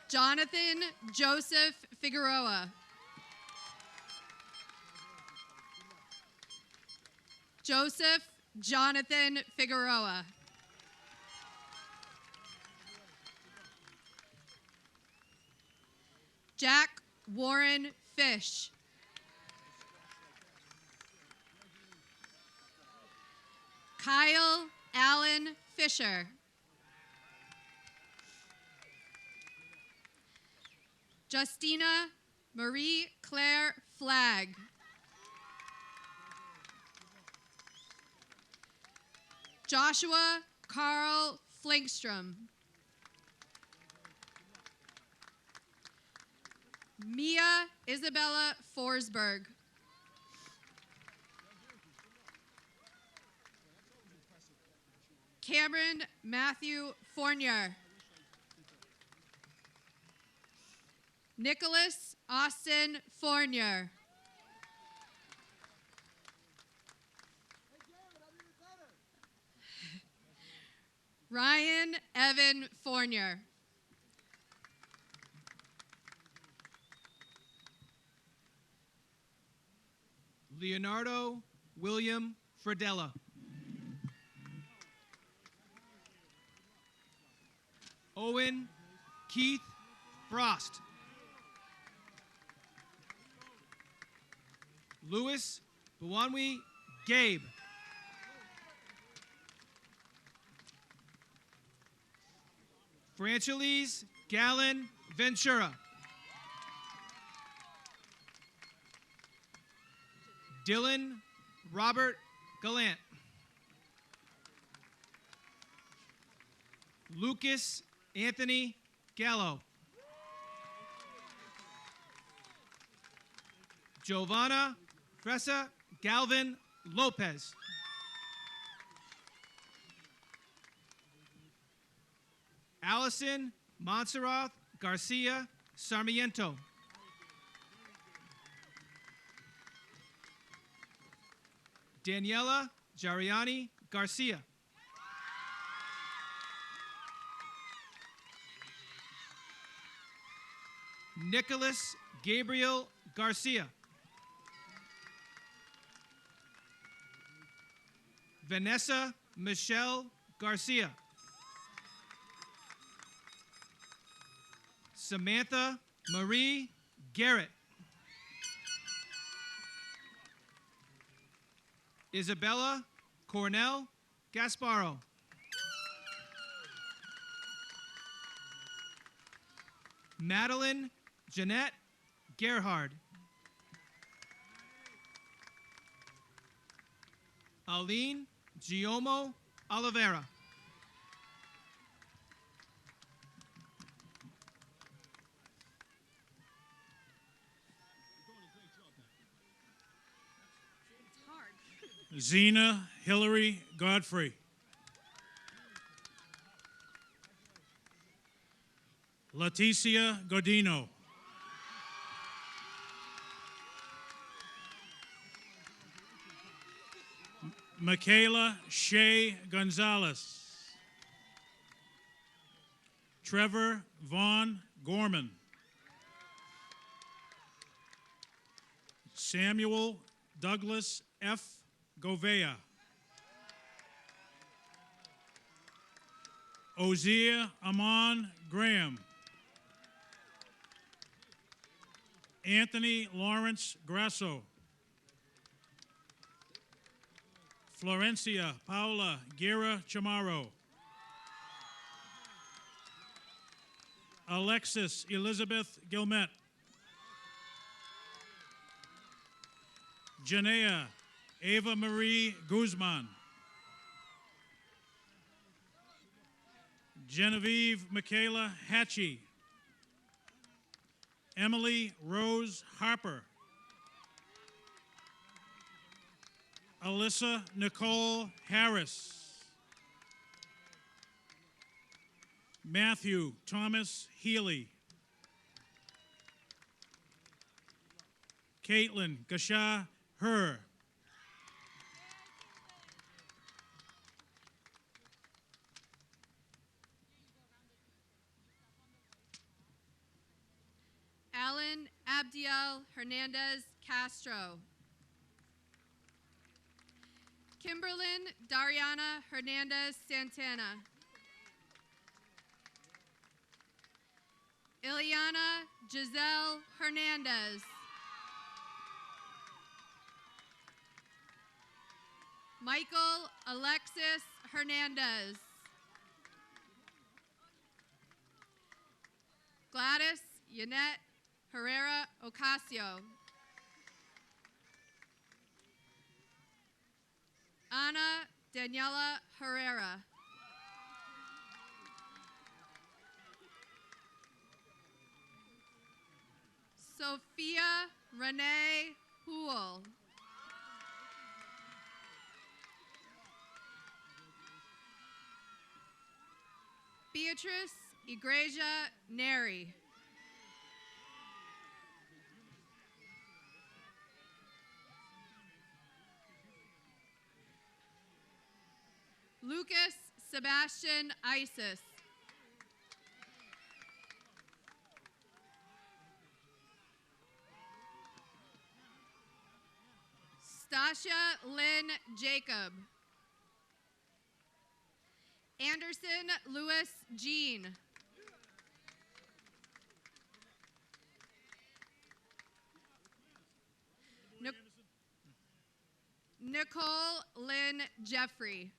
Jonathan Joseph Figueroa. Joseph Jonathan Figueroa. Jack Warren Fish. Kyle Allen Fisher. Justina Marie Claire Flagg. Joshua Carl Flinkstrom. Mia Isabella Forsberg. Cameron Matthew Fournier. Nicholas Austin Fournier. Ryan Evan Fournier. Leonardo William Fradella. Owen Keith Frost. Louis Buwanwi Gabe. Franchelise Gallon Ventura. Dylan Robert Gallant. Lucas Anthony Gallo. Giovanna Fressa Galvin Lopez. Allison Montserrat Garcia Sarmiento. Daniela Jariani Garcia. Nicholas Gabriel Garcia. Vanessa Michelle Garcia. Samantha Marie Garrett. Isabella Cornell Gasparo. Madeline Jeanette Gerhard. Aline Giomo Oliveira. Zena Hillary Godfrey. Leticia Godino. Michaela Shea Gonzalez. Trevor Vaughn Gorman. Samuel Douglas F. Govea. Ozia Amon Graham. Anthony Lawrence Grasso. Florencia Paula Guerra Chamorro. Alexis Elizabeth Gilmet. Janea Ava Marie Guzman. Genevieve Michaela Hatchie. Emily Rose Harper. Alyssa Nicole Harris. Matthew Thomas Healy. Caitlin Gasha Herr. Alan Abdiel Hernandez Castro. Kimberlyn Dariana Hernandez Santana. Ileana Giselle Hernandez. Michael Alexis Hernandez. Gladys Yanette Herrera Ocasio. Ana Daniela Herrera. Sophia Renee Houle. Beatrice Igreja Neri. Lucas Sebastian Isis. Stasia Lynn Jacob. Anderson Lewis Jean. Nicole Lynn Jeffrey.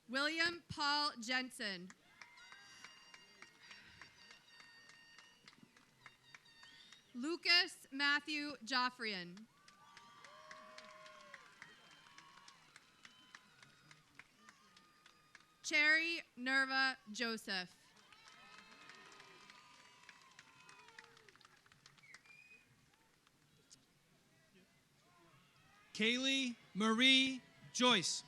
William Paul Jensen. Lucas Matthew Joffrian. Cherry Nerva Joseph. Kaylee Marie Joyce.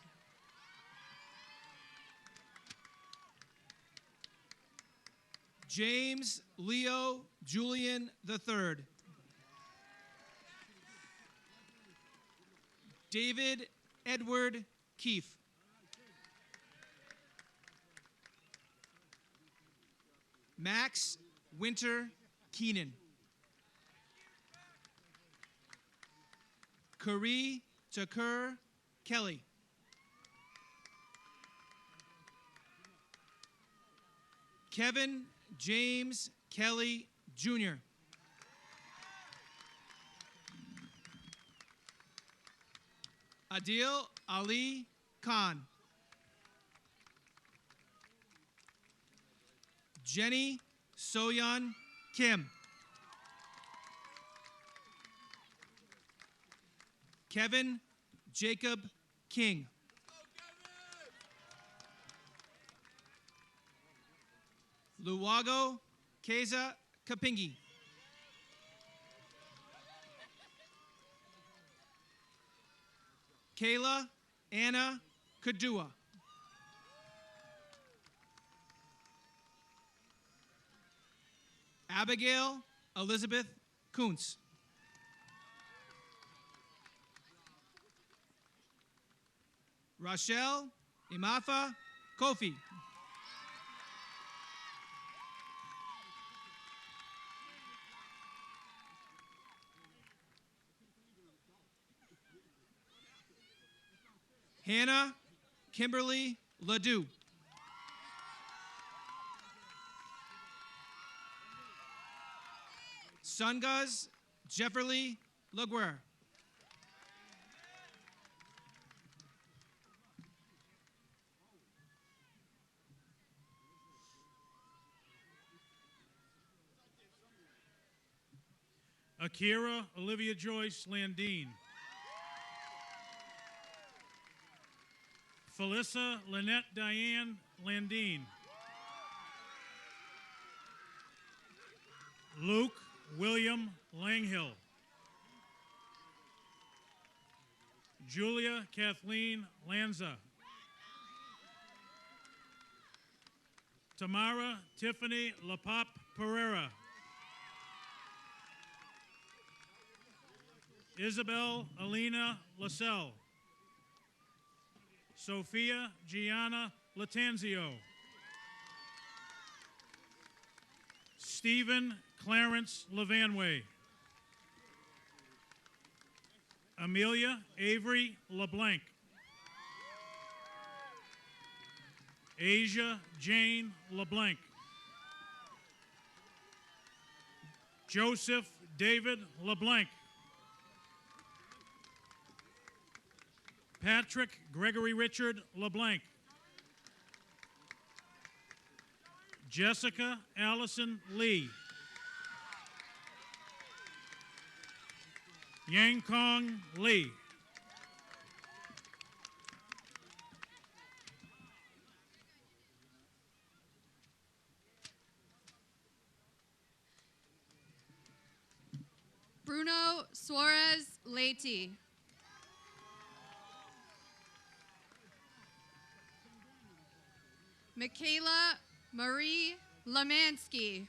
James Leo Julian III. David Edward Keefe. Max Winter Keenan. Kari Takur Kelly. Kevin James Kelly Jr. Adil Ali Khan. Jenny Soyeon Kim. Kevin Jacob King. Luwago Keza Kapingi. Kayla Anna Kadua. Abigail Elizabeth Kuntz. Rachel Imafa Kofi. Hannah Kimberly Ledoux. Sunguz Jefferly Laguerre. Akira Olivia Joyce Landine. Felissa Lynette Diane Landine. Luke William Langhill. Julia Kathleen Lanza. Tamara Tiffany LaPop Pereira. Isabel Alina Lascelle. Sophia Gianna Latanzio. Stephen Clarence Levanway. Amelia Avery LeBlanc. Asia Jane LeBlanc. Joseph David LeBlanc. Patrick Gregory Richard LeBlanc. Jessica Allison Lee. Yang Kong Lee. Bruno Suarez Leite. Michaela Marie Lemansky.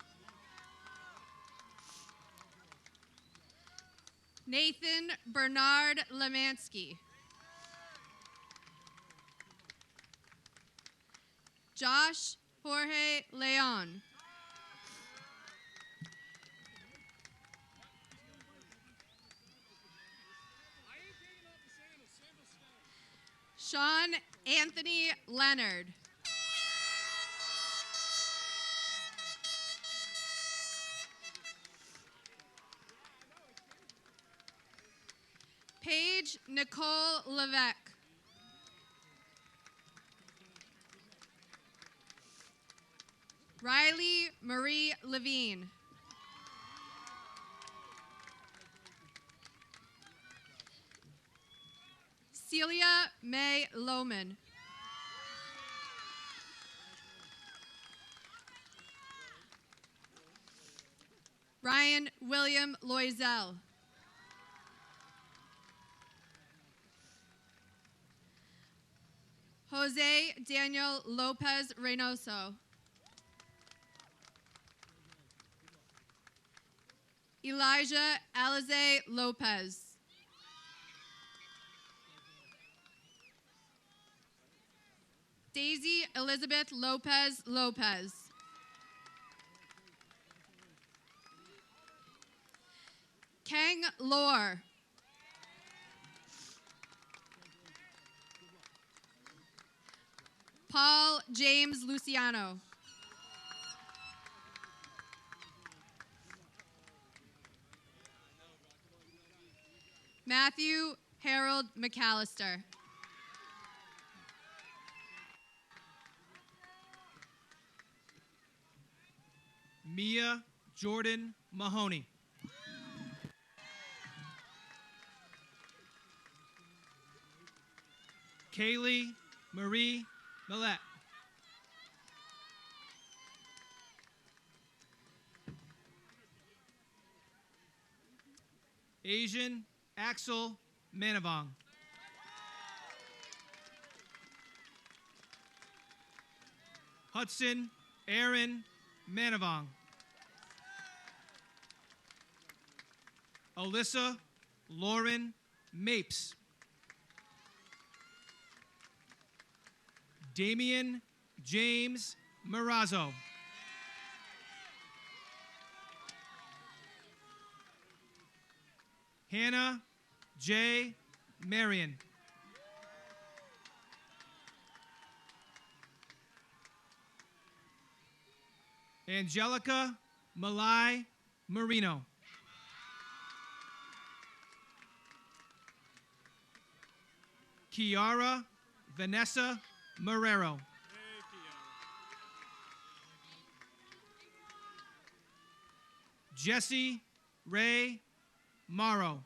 Nathan Bernard Lemansky. Josh Jorge Leon. Sean Anthony Leonard. Paige Nicole Levesque. Riley Marie Levine. Celia May Lohman. Ryan William Loisel. Jose Daniel Lopez Reynoso. Elijah Alize Lopez. Daisy Elizabeth Lopez Lopez. Kang Lor. Paul James Luciano. Matthew Harold McAllister. Mia Jordan Mahoney. Kaylee Marie Millette. Asian Axel Manavong. Hudson Aaron Manavong. Alyssa Lauren Mapes. Damian James Marazzo. Hannah J. Marion. Angelica Malai Marino. Kiara Vanessa Marrero. Jesse Ray Morrow.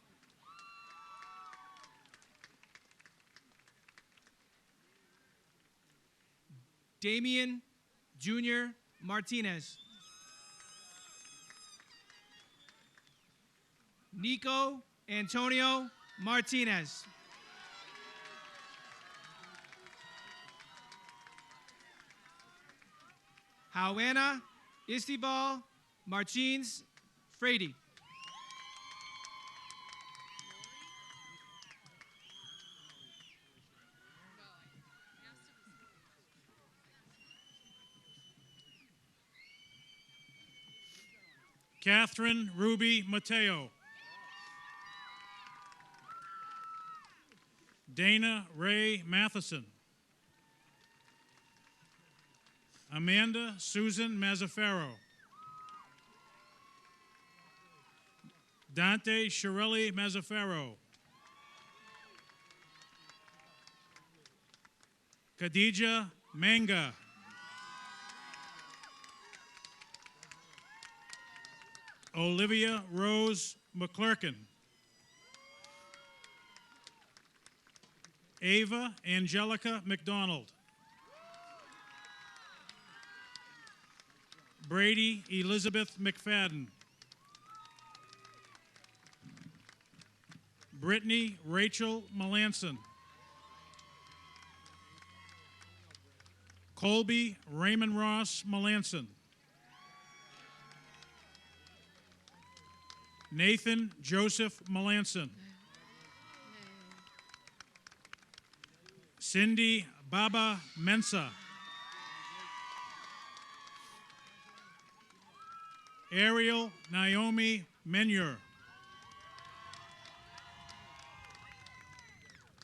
Damian Jr. Martinez. Nico Antonio Martinez. Joanna Istibal Martins Frady. Catherine Ruby Mateo. Dana Ray Matheson. Amanda Susan Mazzaferro. Dante Shirelli Mazzaferro. Khadija Manga. Olivia Rose McClurkin. Ava Angelica McDonald. Brady Elizabeth McFadden. Brittany Rachel Melanson. Colby Raymond Ross Melanson. Nathan Joseph Melanson. Cindy Baba Mensa. Ariel Naomi Menure.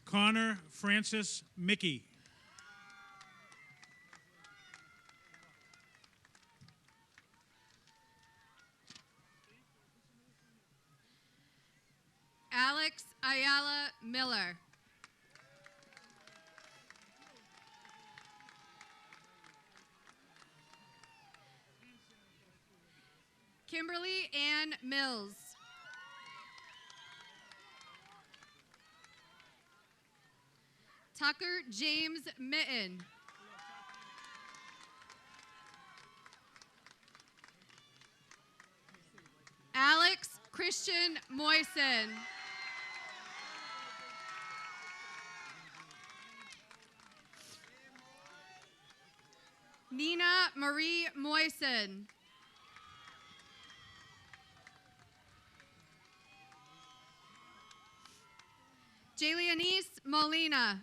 Connor Francis Mickey. Alex Ayala Miller. Kimberly Ann Mills. Tucker James Mitten. Alex Christian Moyson. Nina Marie Moisen. Jalianice Molina.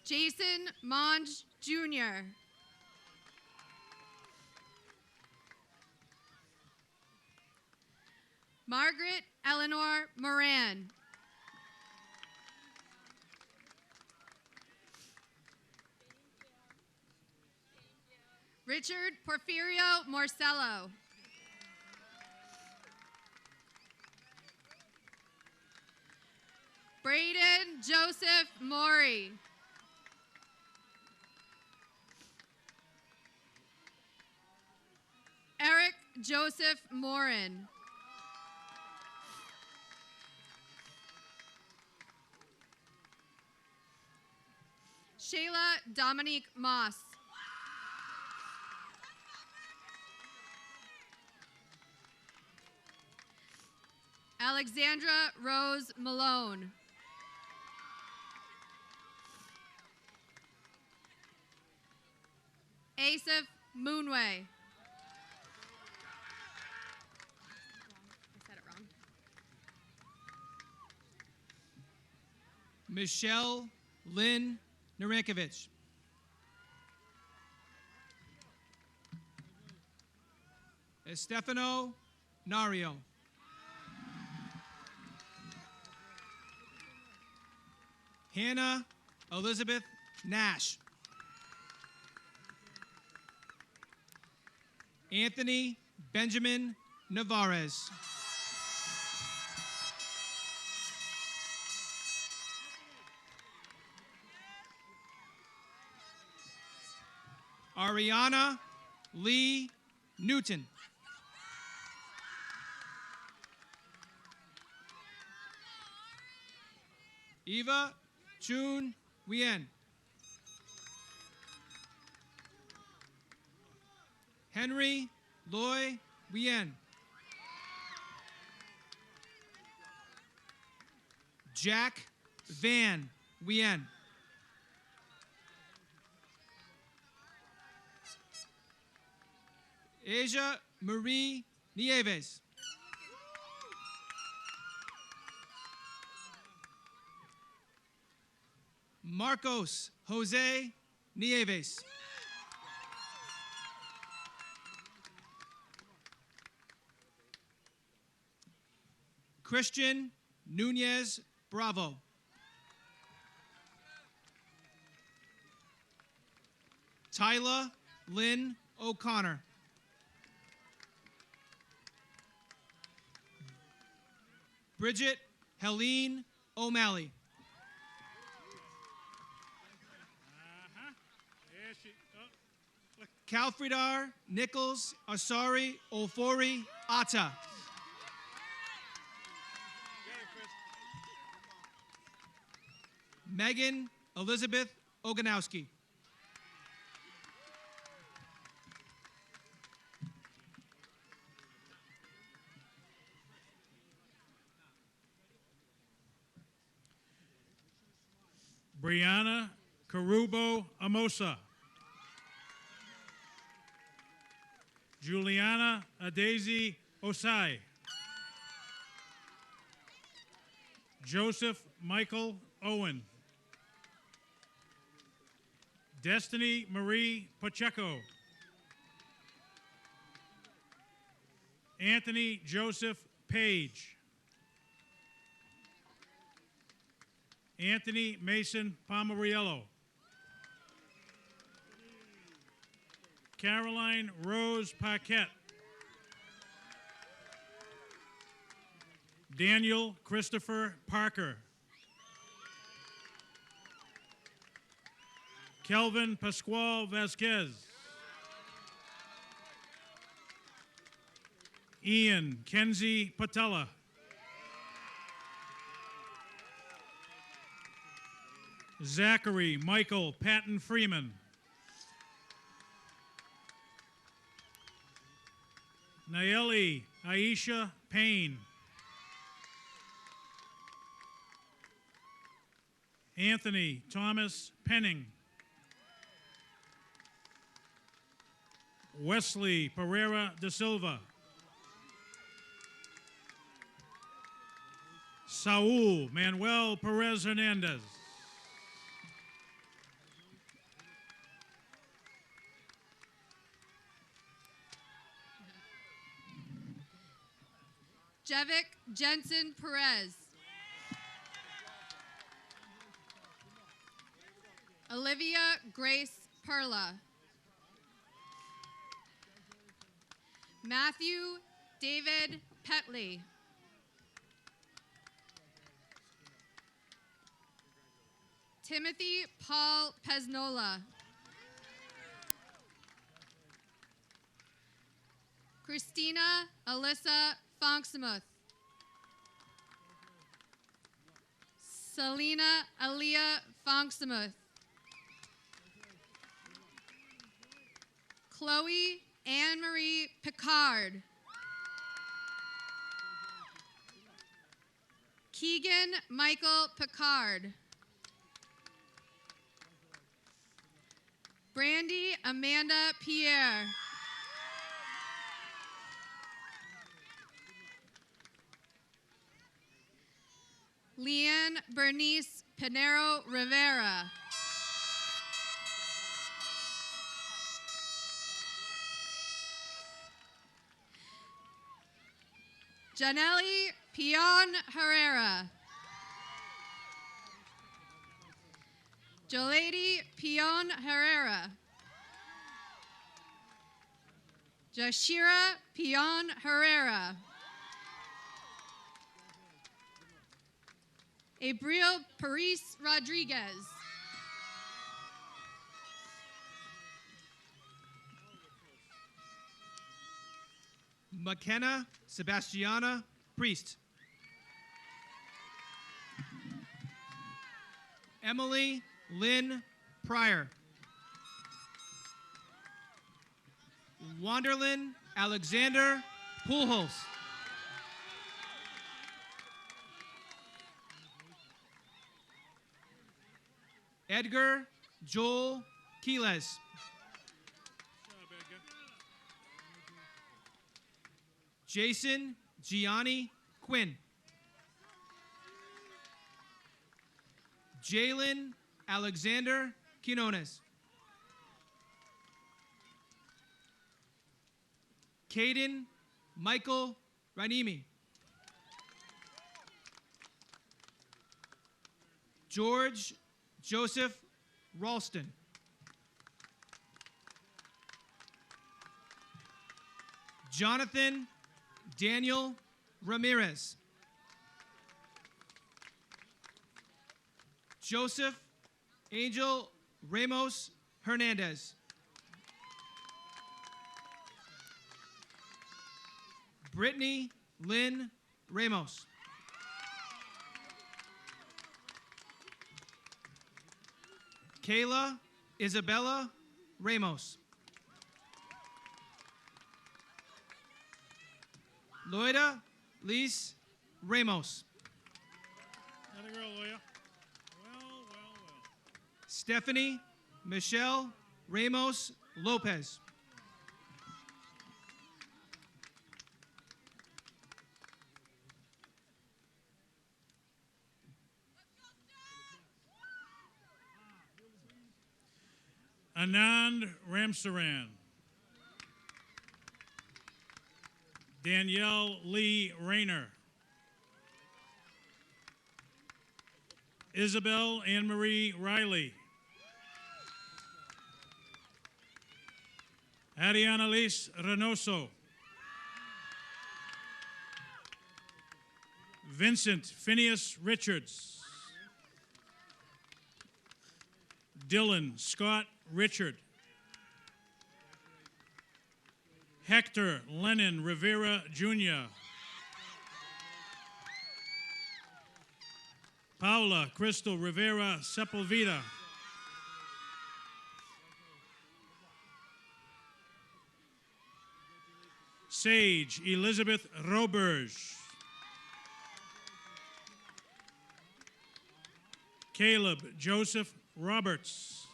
Jason Monge Jr. Margaret Eleanor Moran. Richard Porfirio Marcello. Braden Joseph Maury. Eric Joseph Morin. Shayla Dominique Moss. Alexandra Rose Malone. Asif Moonway. I said it wrong. Michelle Lynn Narankovich. Estefano Nario. Hannah Elizabeth Nash. Anthony Benjamin Navarez. Ariana Lee Newton. Eva Chun Wien. Henry Loy Wien. Jack Van Wien. Asia Marie Nieves. Marcos Jose Nieves. Christian Nunez Bravo. Tyla Lynn O'Connor. Bridget Helene O'Malley. Calfridar Nichols Asari Ofori Atta. Megan Elizabeth Oganowski. Brianna Carubo Amosa. Juliana Adazi Osai. Joseph Michael Owen. Destiny Marie Pacheco. Anthony Joseph Page. Anthony Mason Pomeriello. Caroline Rose Paquette. Daniel Christopher Parker. Kelvin Pascual Vasquez. Ian Kenzie Patella. Zachary Michael Patton Freeman. Nayeli Aisha Payne. Anthony Thomas Penning. Wesley Pereira da Silva. Saul Manuel Perez Hernandez. Jevic Jensen Perez. Olivia Grace Perla. Matthew David Petley. Timothy Paul Pesnola. Christina Alyssa Fonksamuth. Selena Aaliyah Fonksamuth. Chloe Anne-Marie Picard. Keegan Michael Picard. Brandy Amanda Pierre. Leanne Bernice Pinero Rivera. Janelli Pion Herrera. Jolady Pion Herrera. Jashira Pion Herrera. Abril Paris Rodriguez. McKenna Sebastiana Priest. Emily Lynn Pryor. Wanderlin Alexander Pujols. Edgar Joel Quiles. Jason Gianni Quinn. Jalen Alexander Quinones. Caden Michael Ranimi. George Joseph Ralston. Jonathan Daniel Ramirez. Joseph Angel Ramos Hernandez. Brittany Lynn Ramos. Kayla Isabella Ramos. Loida Lise Ramos. Another girl, Loya. Well. Stephanie Michelle Ramos Lopez. Anand Ramsaran. Danielle Lee Rayner. Isabel Anne-Marie Riley. Ariana Liz Reynoso. Vincent Phineas Richards. Dylan Scott Richard. Hector Lennon Rivera Jr. Paula Crystal Rivera Sepulveda. Sage Elizabeth Roberge. Caleb Joseph Roberts.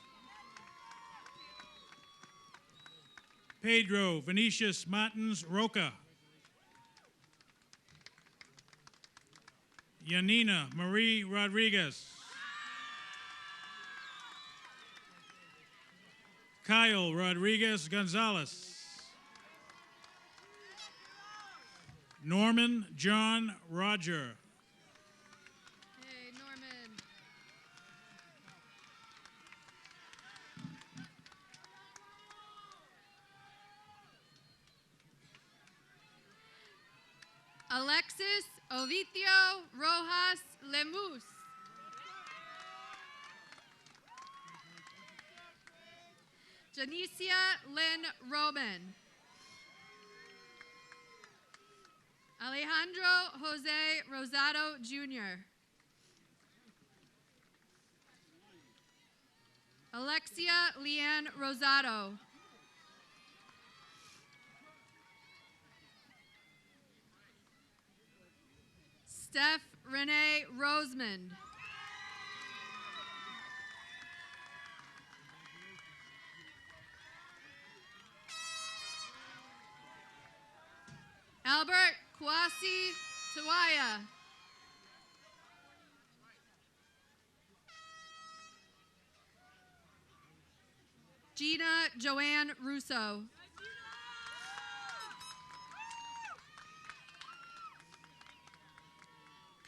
Pedro Venetius Martins Roca. Yanina Marie Rodriguez. Kyle Rodriguez Gonzalez. Norman John Roger. Hey, Norman. Alexis Ovidio Rojas Lemus. Janicia Lynn Roman. Alejandro Jose Rosado Jr. Alexia Leanne Rosado. Steph Renee Rosemond. Albert Kwasi Tawaya. Gina Joanne Russo.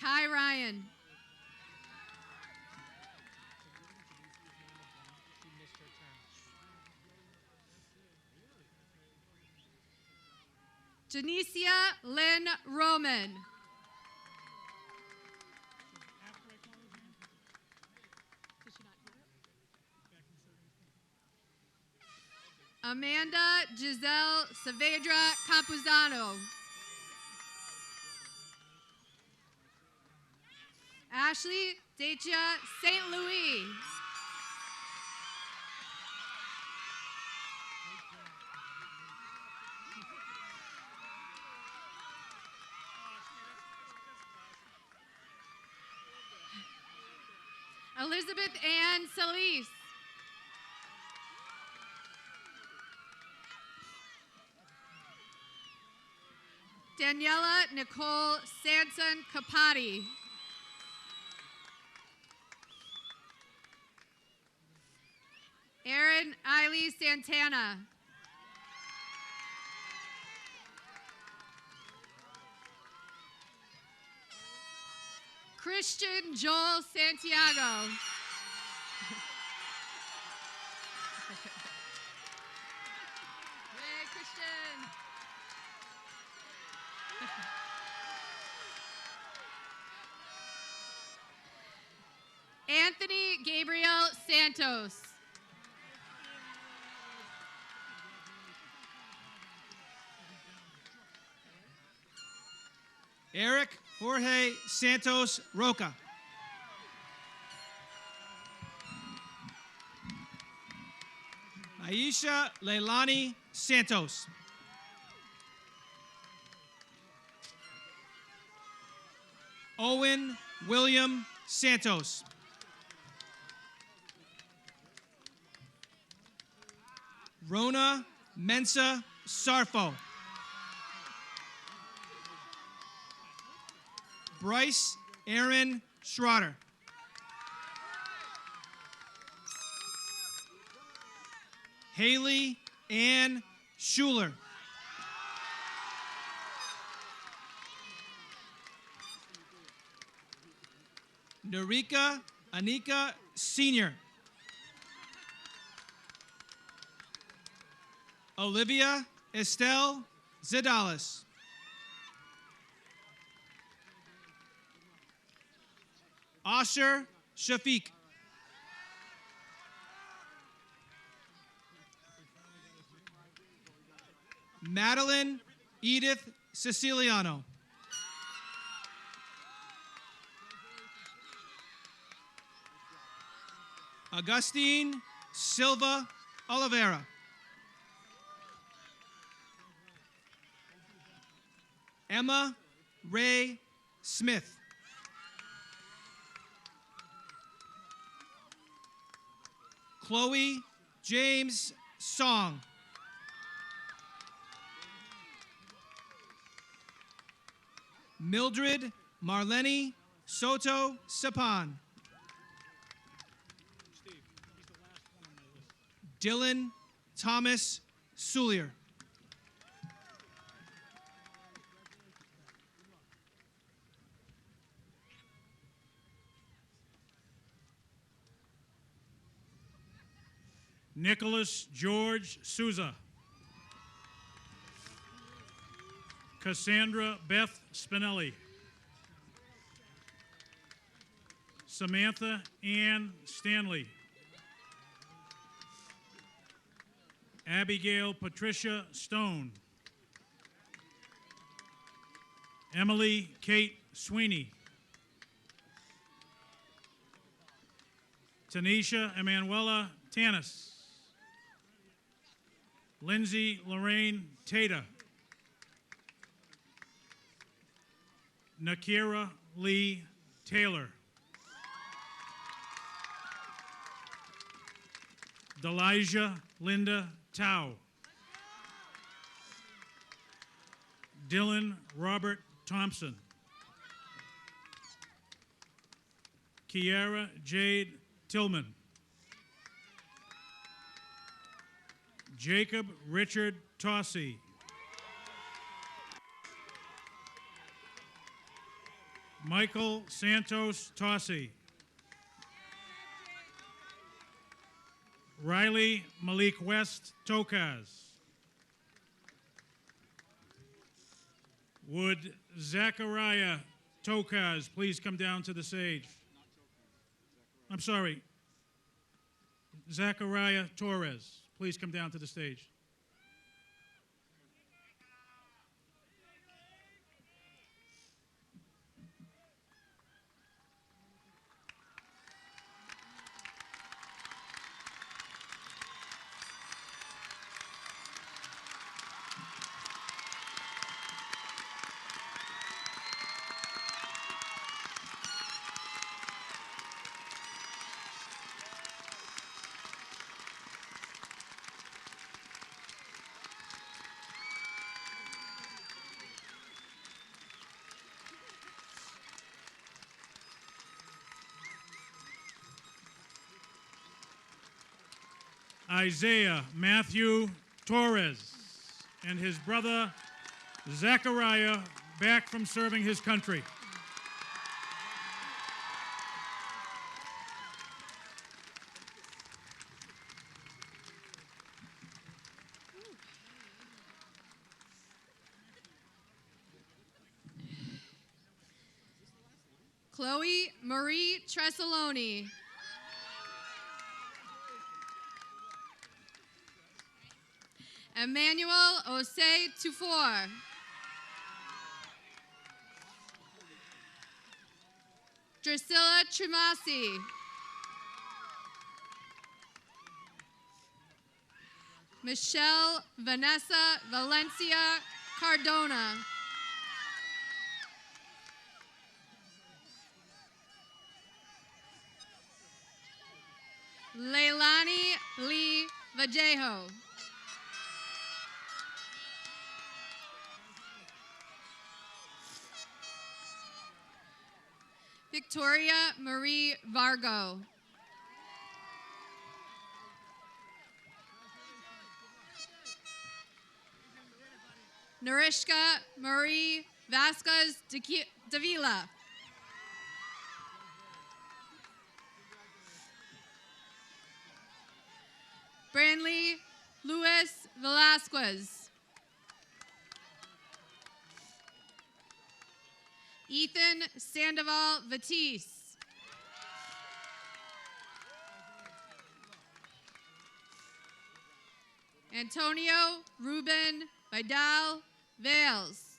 Kai Ryan. Janicia Lynn Roman. Amanda Giselle Saavedra Campuzano. Ashley Dechia St. Louis. Elizabeth Ann Solis. Daniela Nicole Sanson Capati. Erin Eiley Santana. Christian Joel Santiago. Yay, Christian. Anthony Gabriel Santos. Eric Jorge Santos Roca. Aisha Leilani Santos. Owen William Santos. Rona Mensa Sarfo. Bryce Aaron Schroeder. Haley Ann Schuler. Narika Anika Sr. Olivia Estelle Zidales. Asher Shafiq. Madeline Edith Siciliano. Augustine Silva Oliveira. Emma Ray Smith. Chloe James Song. Mildred Marlene Soto Sapan. Dylan Thomas Sulier. Nicholas George Souza. Cassandra Beth Spinelli. Samantha Ann Stanley. Abigail Patricia Stone. Emily Kate Sweeney. Tanisha Emanuela Tanis. Lindsay Lorraine Tata. Nakira Lee Taylor. Delijah Linda Tao. Dylan Robert Thompson. Kiara Jade Tillman. Jacob Richard Tossi. Michael Santos Tossi. Riley Malik West Tokaz. Would Zachariah Tokaz please come down to the stage? I'm sorry. Zachariah Torres, please come down to the stage. Isaiah Matthew Torres and his brother Zachariah back from serving his country. Chloe Marie Tresaloni. Emmanuel Osei Tufor. Drusilla Trimasi. Michelle Vanessa Valencia Cardona. Leilani Lee Vallejo. Victoria Marie Vargo. Narishka Marie Vasquez Davila. Branley Luis Velasquez. Ethan Sandoval Batiste. Antonio Ruben Vidal Vales.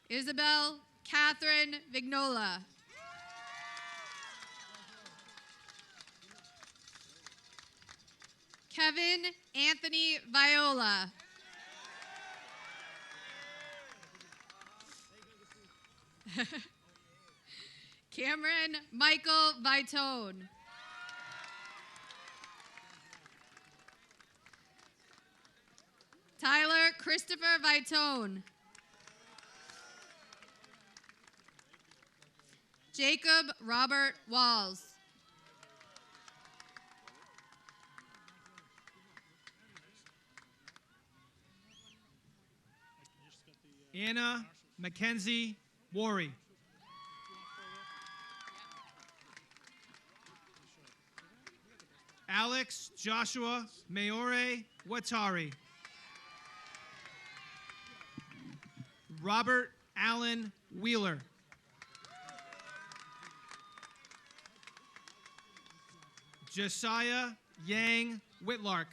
Isabel Catherine Vignola. Kevin Anthony Viola. Cameron Michael Vitone. Tyler Christopher Vitone. Jacob Robert Walls. Anna Mackenzie Worry. Alex Joshua Mayore Watari. Robert Allen Wheeler. Josiah Yang Whitlark.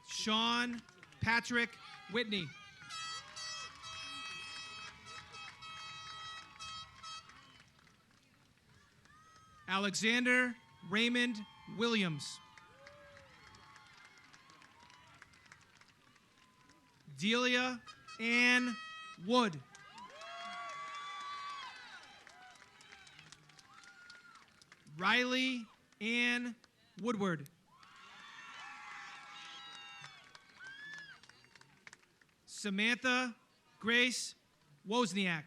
Sean Patrick Whitney. Alexander Raymond Williams. Delia Ann Wood. Riley Ann Woodward. Samantha Grace Wozniak.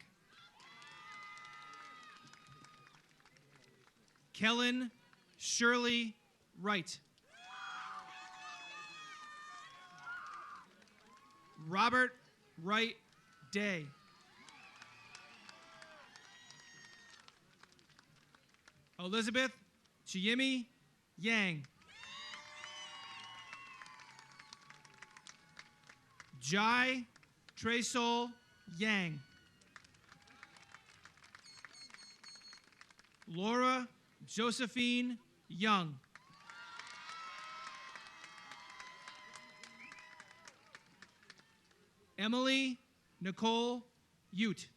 Kellen Shirley Wright. Robert Wright Day. Elizabeth Chiemi Yang. Jai Tresol Yang. Laura Josephine Young. Emily Nicole Ute.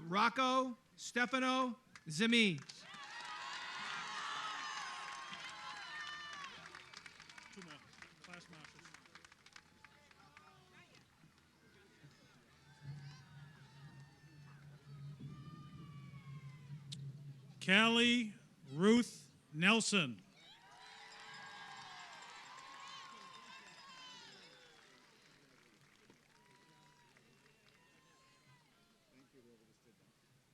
Rocco Stefano Zemi. Two more. Class marshals. Callie Ruth Nelson.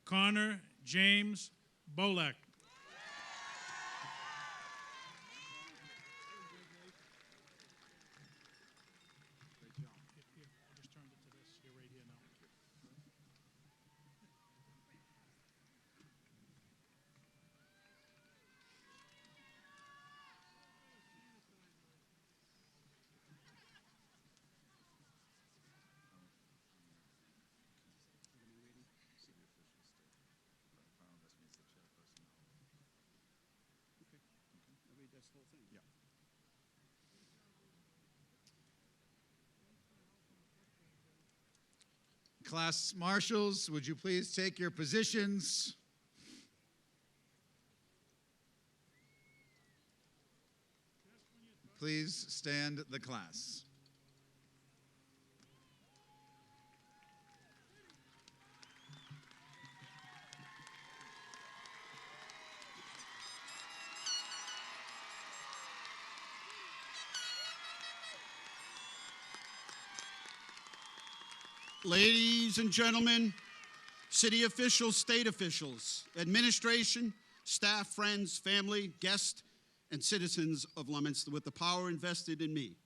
Connor James Bolek. I just turned it to this. You're right here now. Class marshals, would you please take your positions? Please stand the class. Ladies and gentlemen, city officials, state officials, administration, staff, friends, family, guests, and citizens of Leominster, with the power invested in me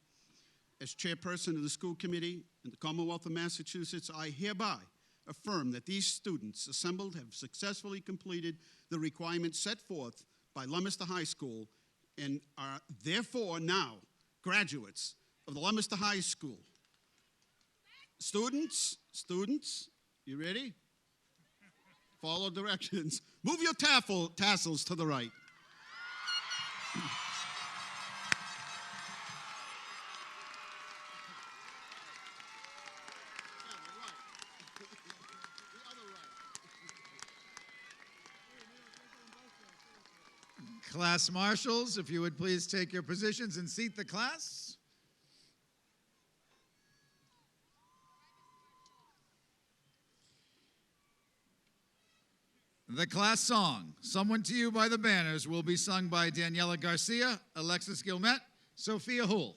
as chairperson of the school committee in the Commonwealth of Massachusetts, I hereby affirm that these students assembled have successfully completed the requirements set forth by Leominster High School and are therefore now graduates of the Leominster High School. Students, you ready? Follow directions. Move your tassels to the right. Class marshals, if you would please take your positions and seat the class. The class song, Someone to You by the Banners, will be sung by Daniela Garcia, Alexis Gilmet, Sophia Houle.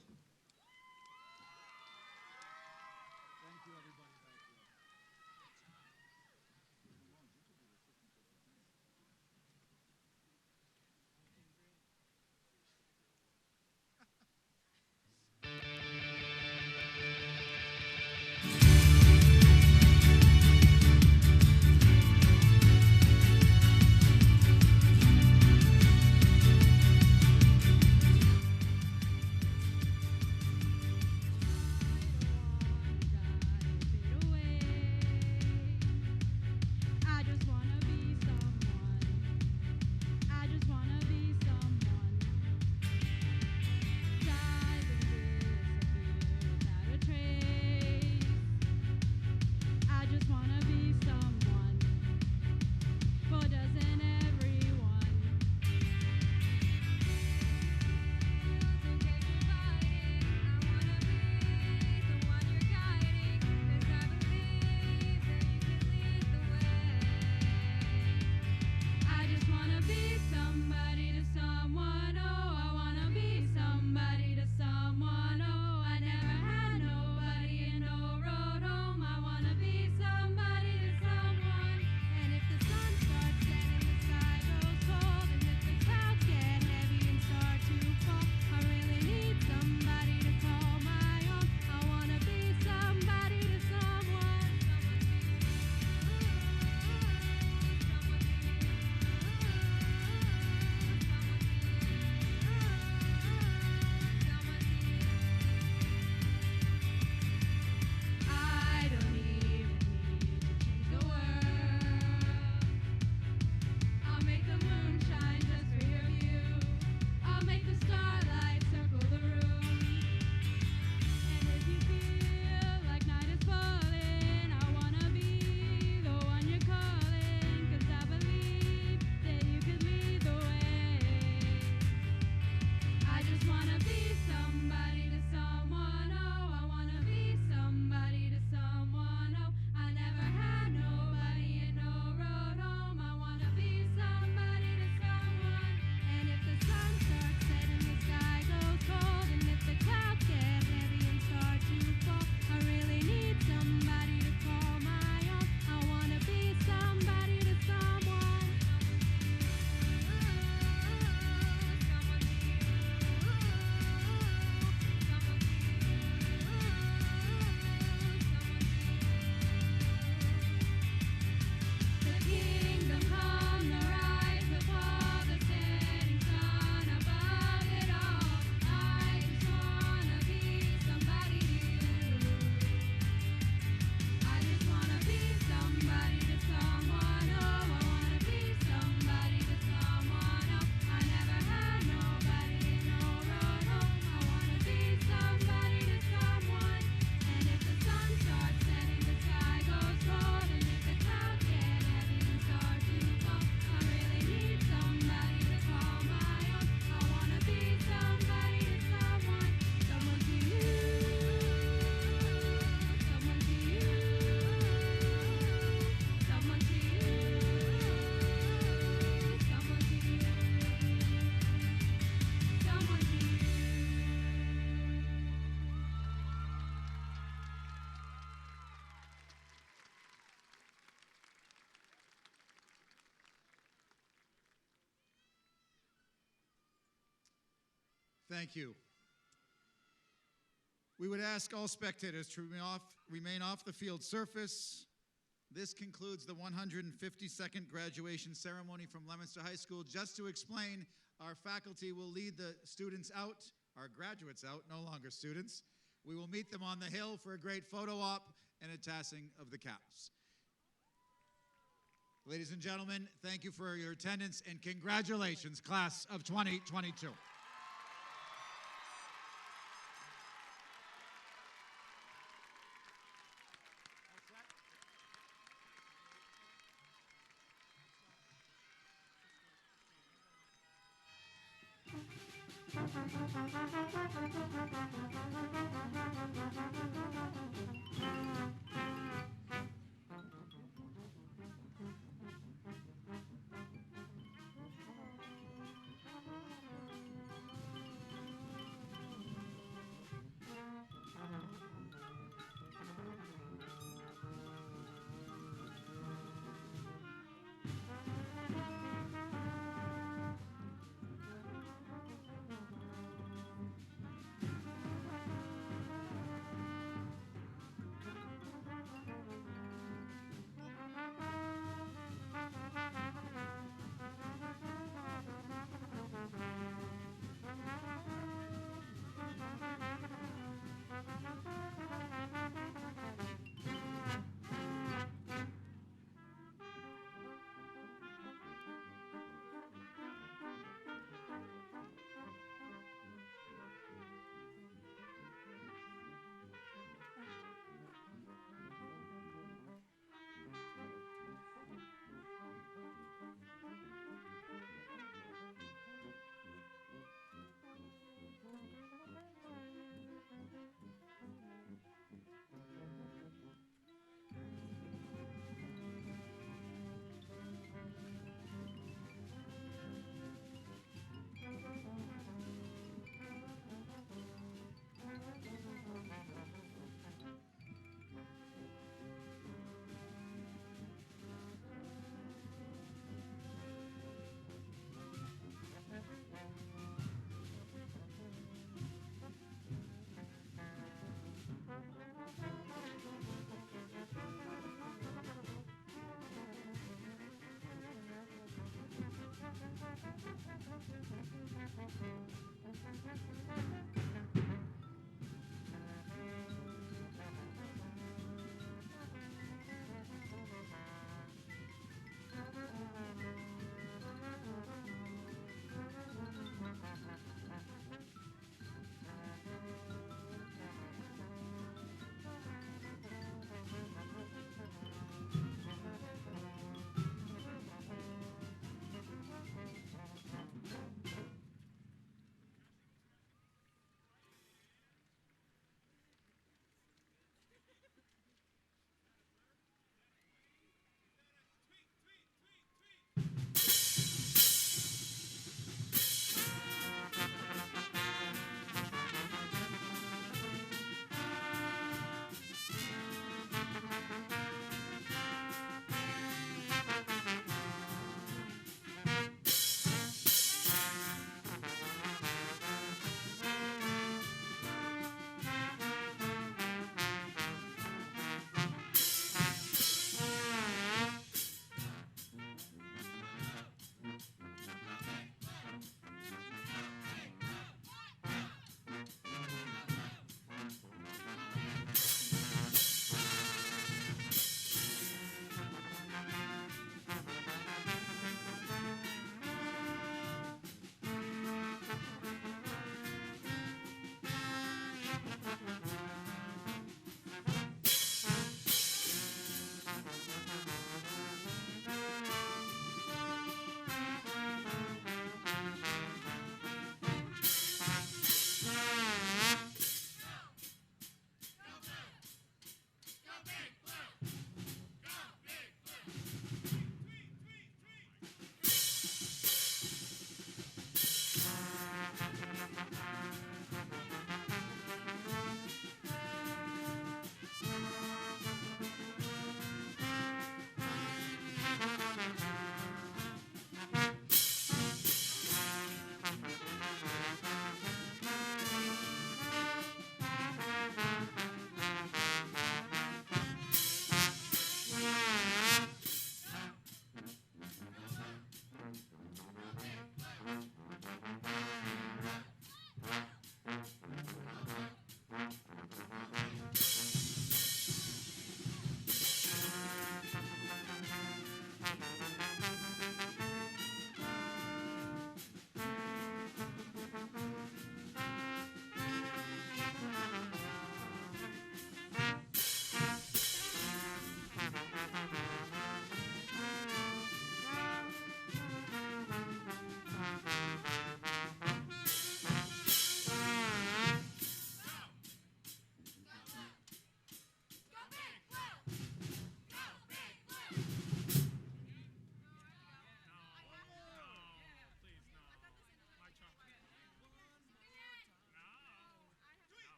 Thank you. We would ask all spectators to remain off the field surface. This concludes the 152nd graduation ceremony from Leominster High School. Just to explain, our faculty will lead the students out, our graduates out, no longer students. We will meet them on the hill for a great photo op and a tossing of the caps. Ladies and gentlemen, thank you for your attendance and congratulations, class of 2022.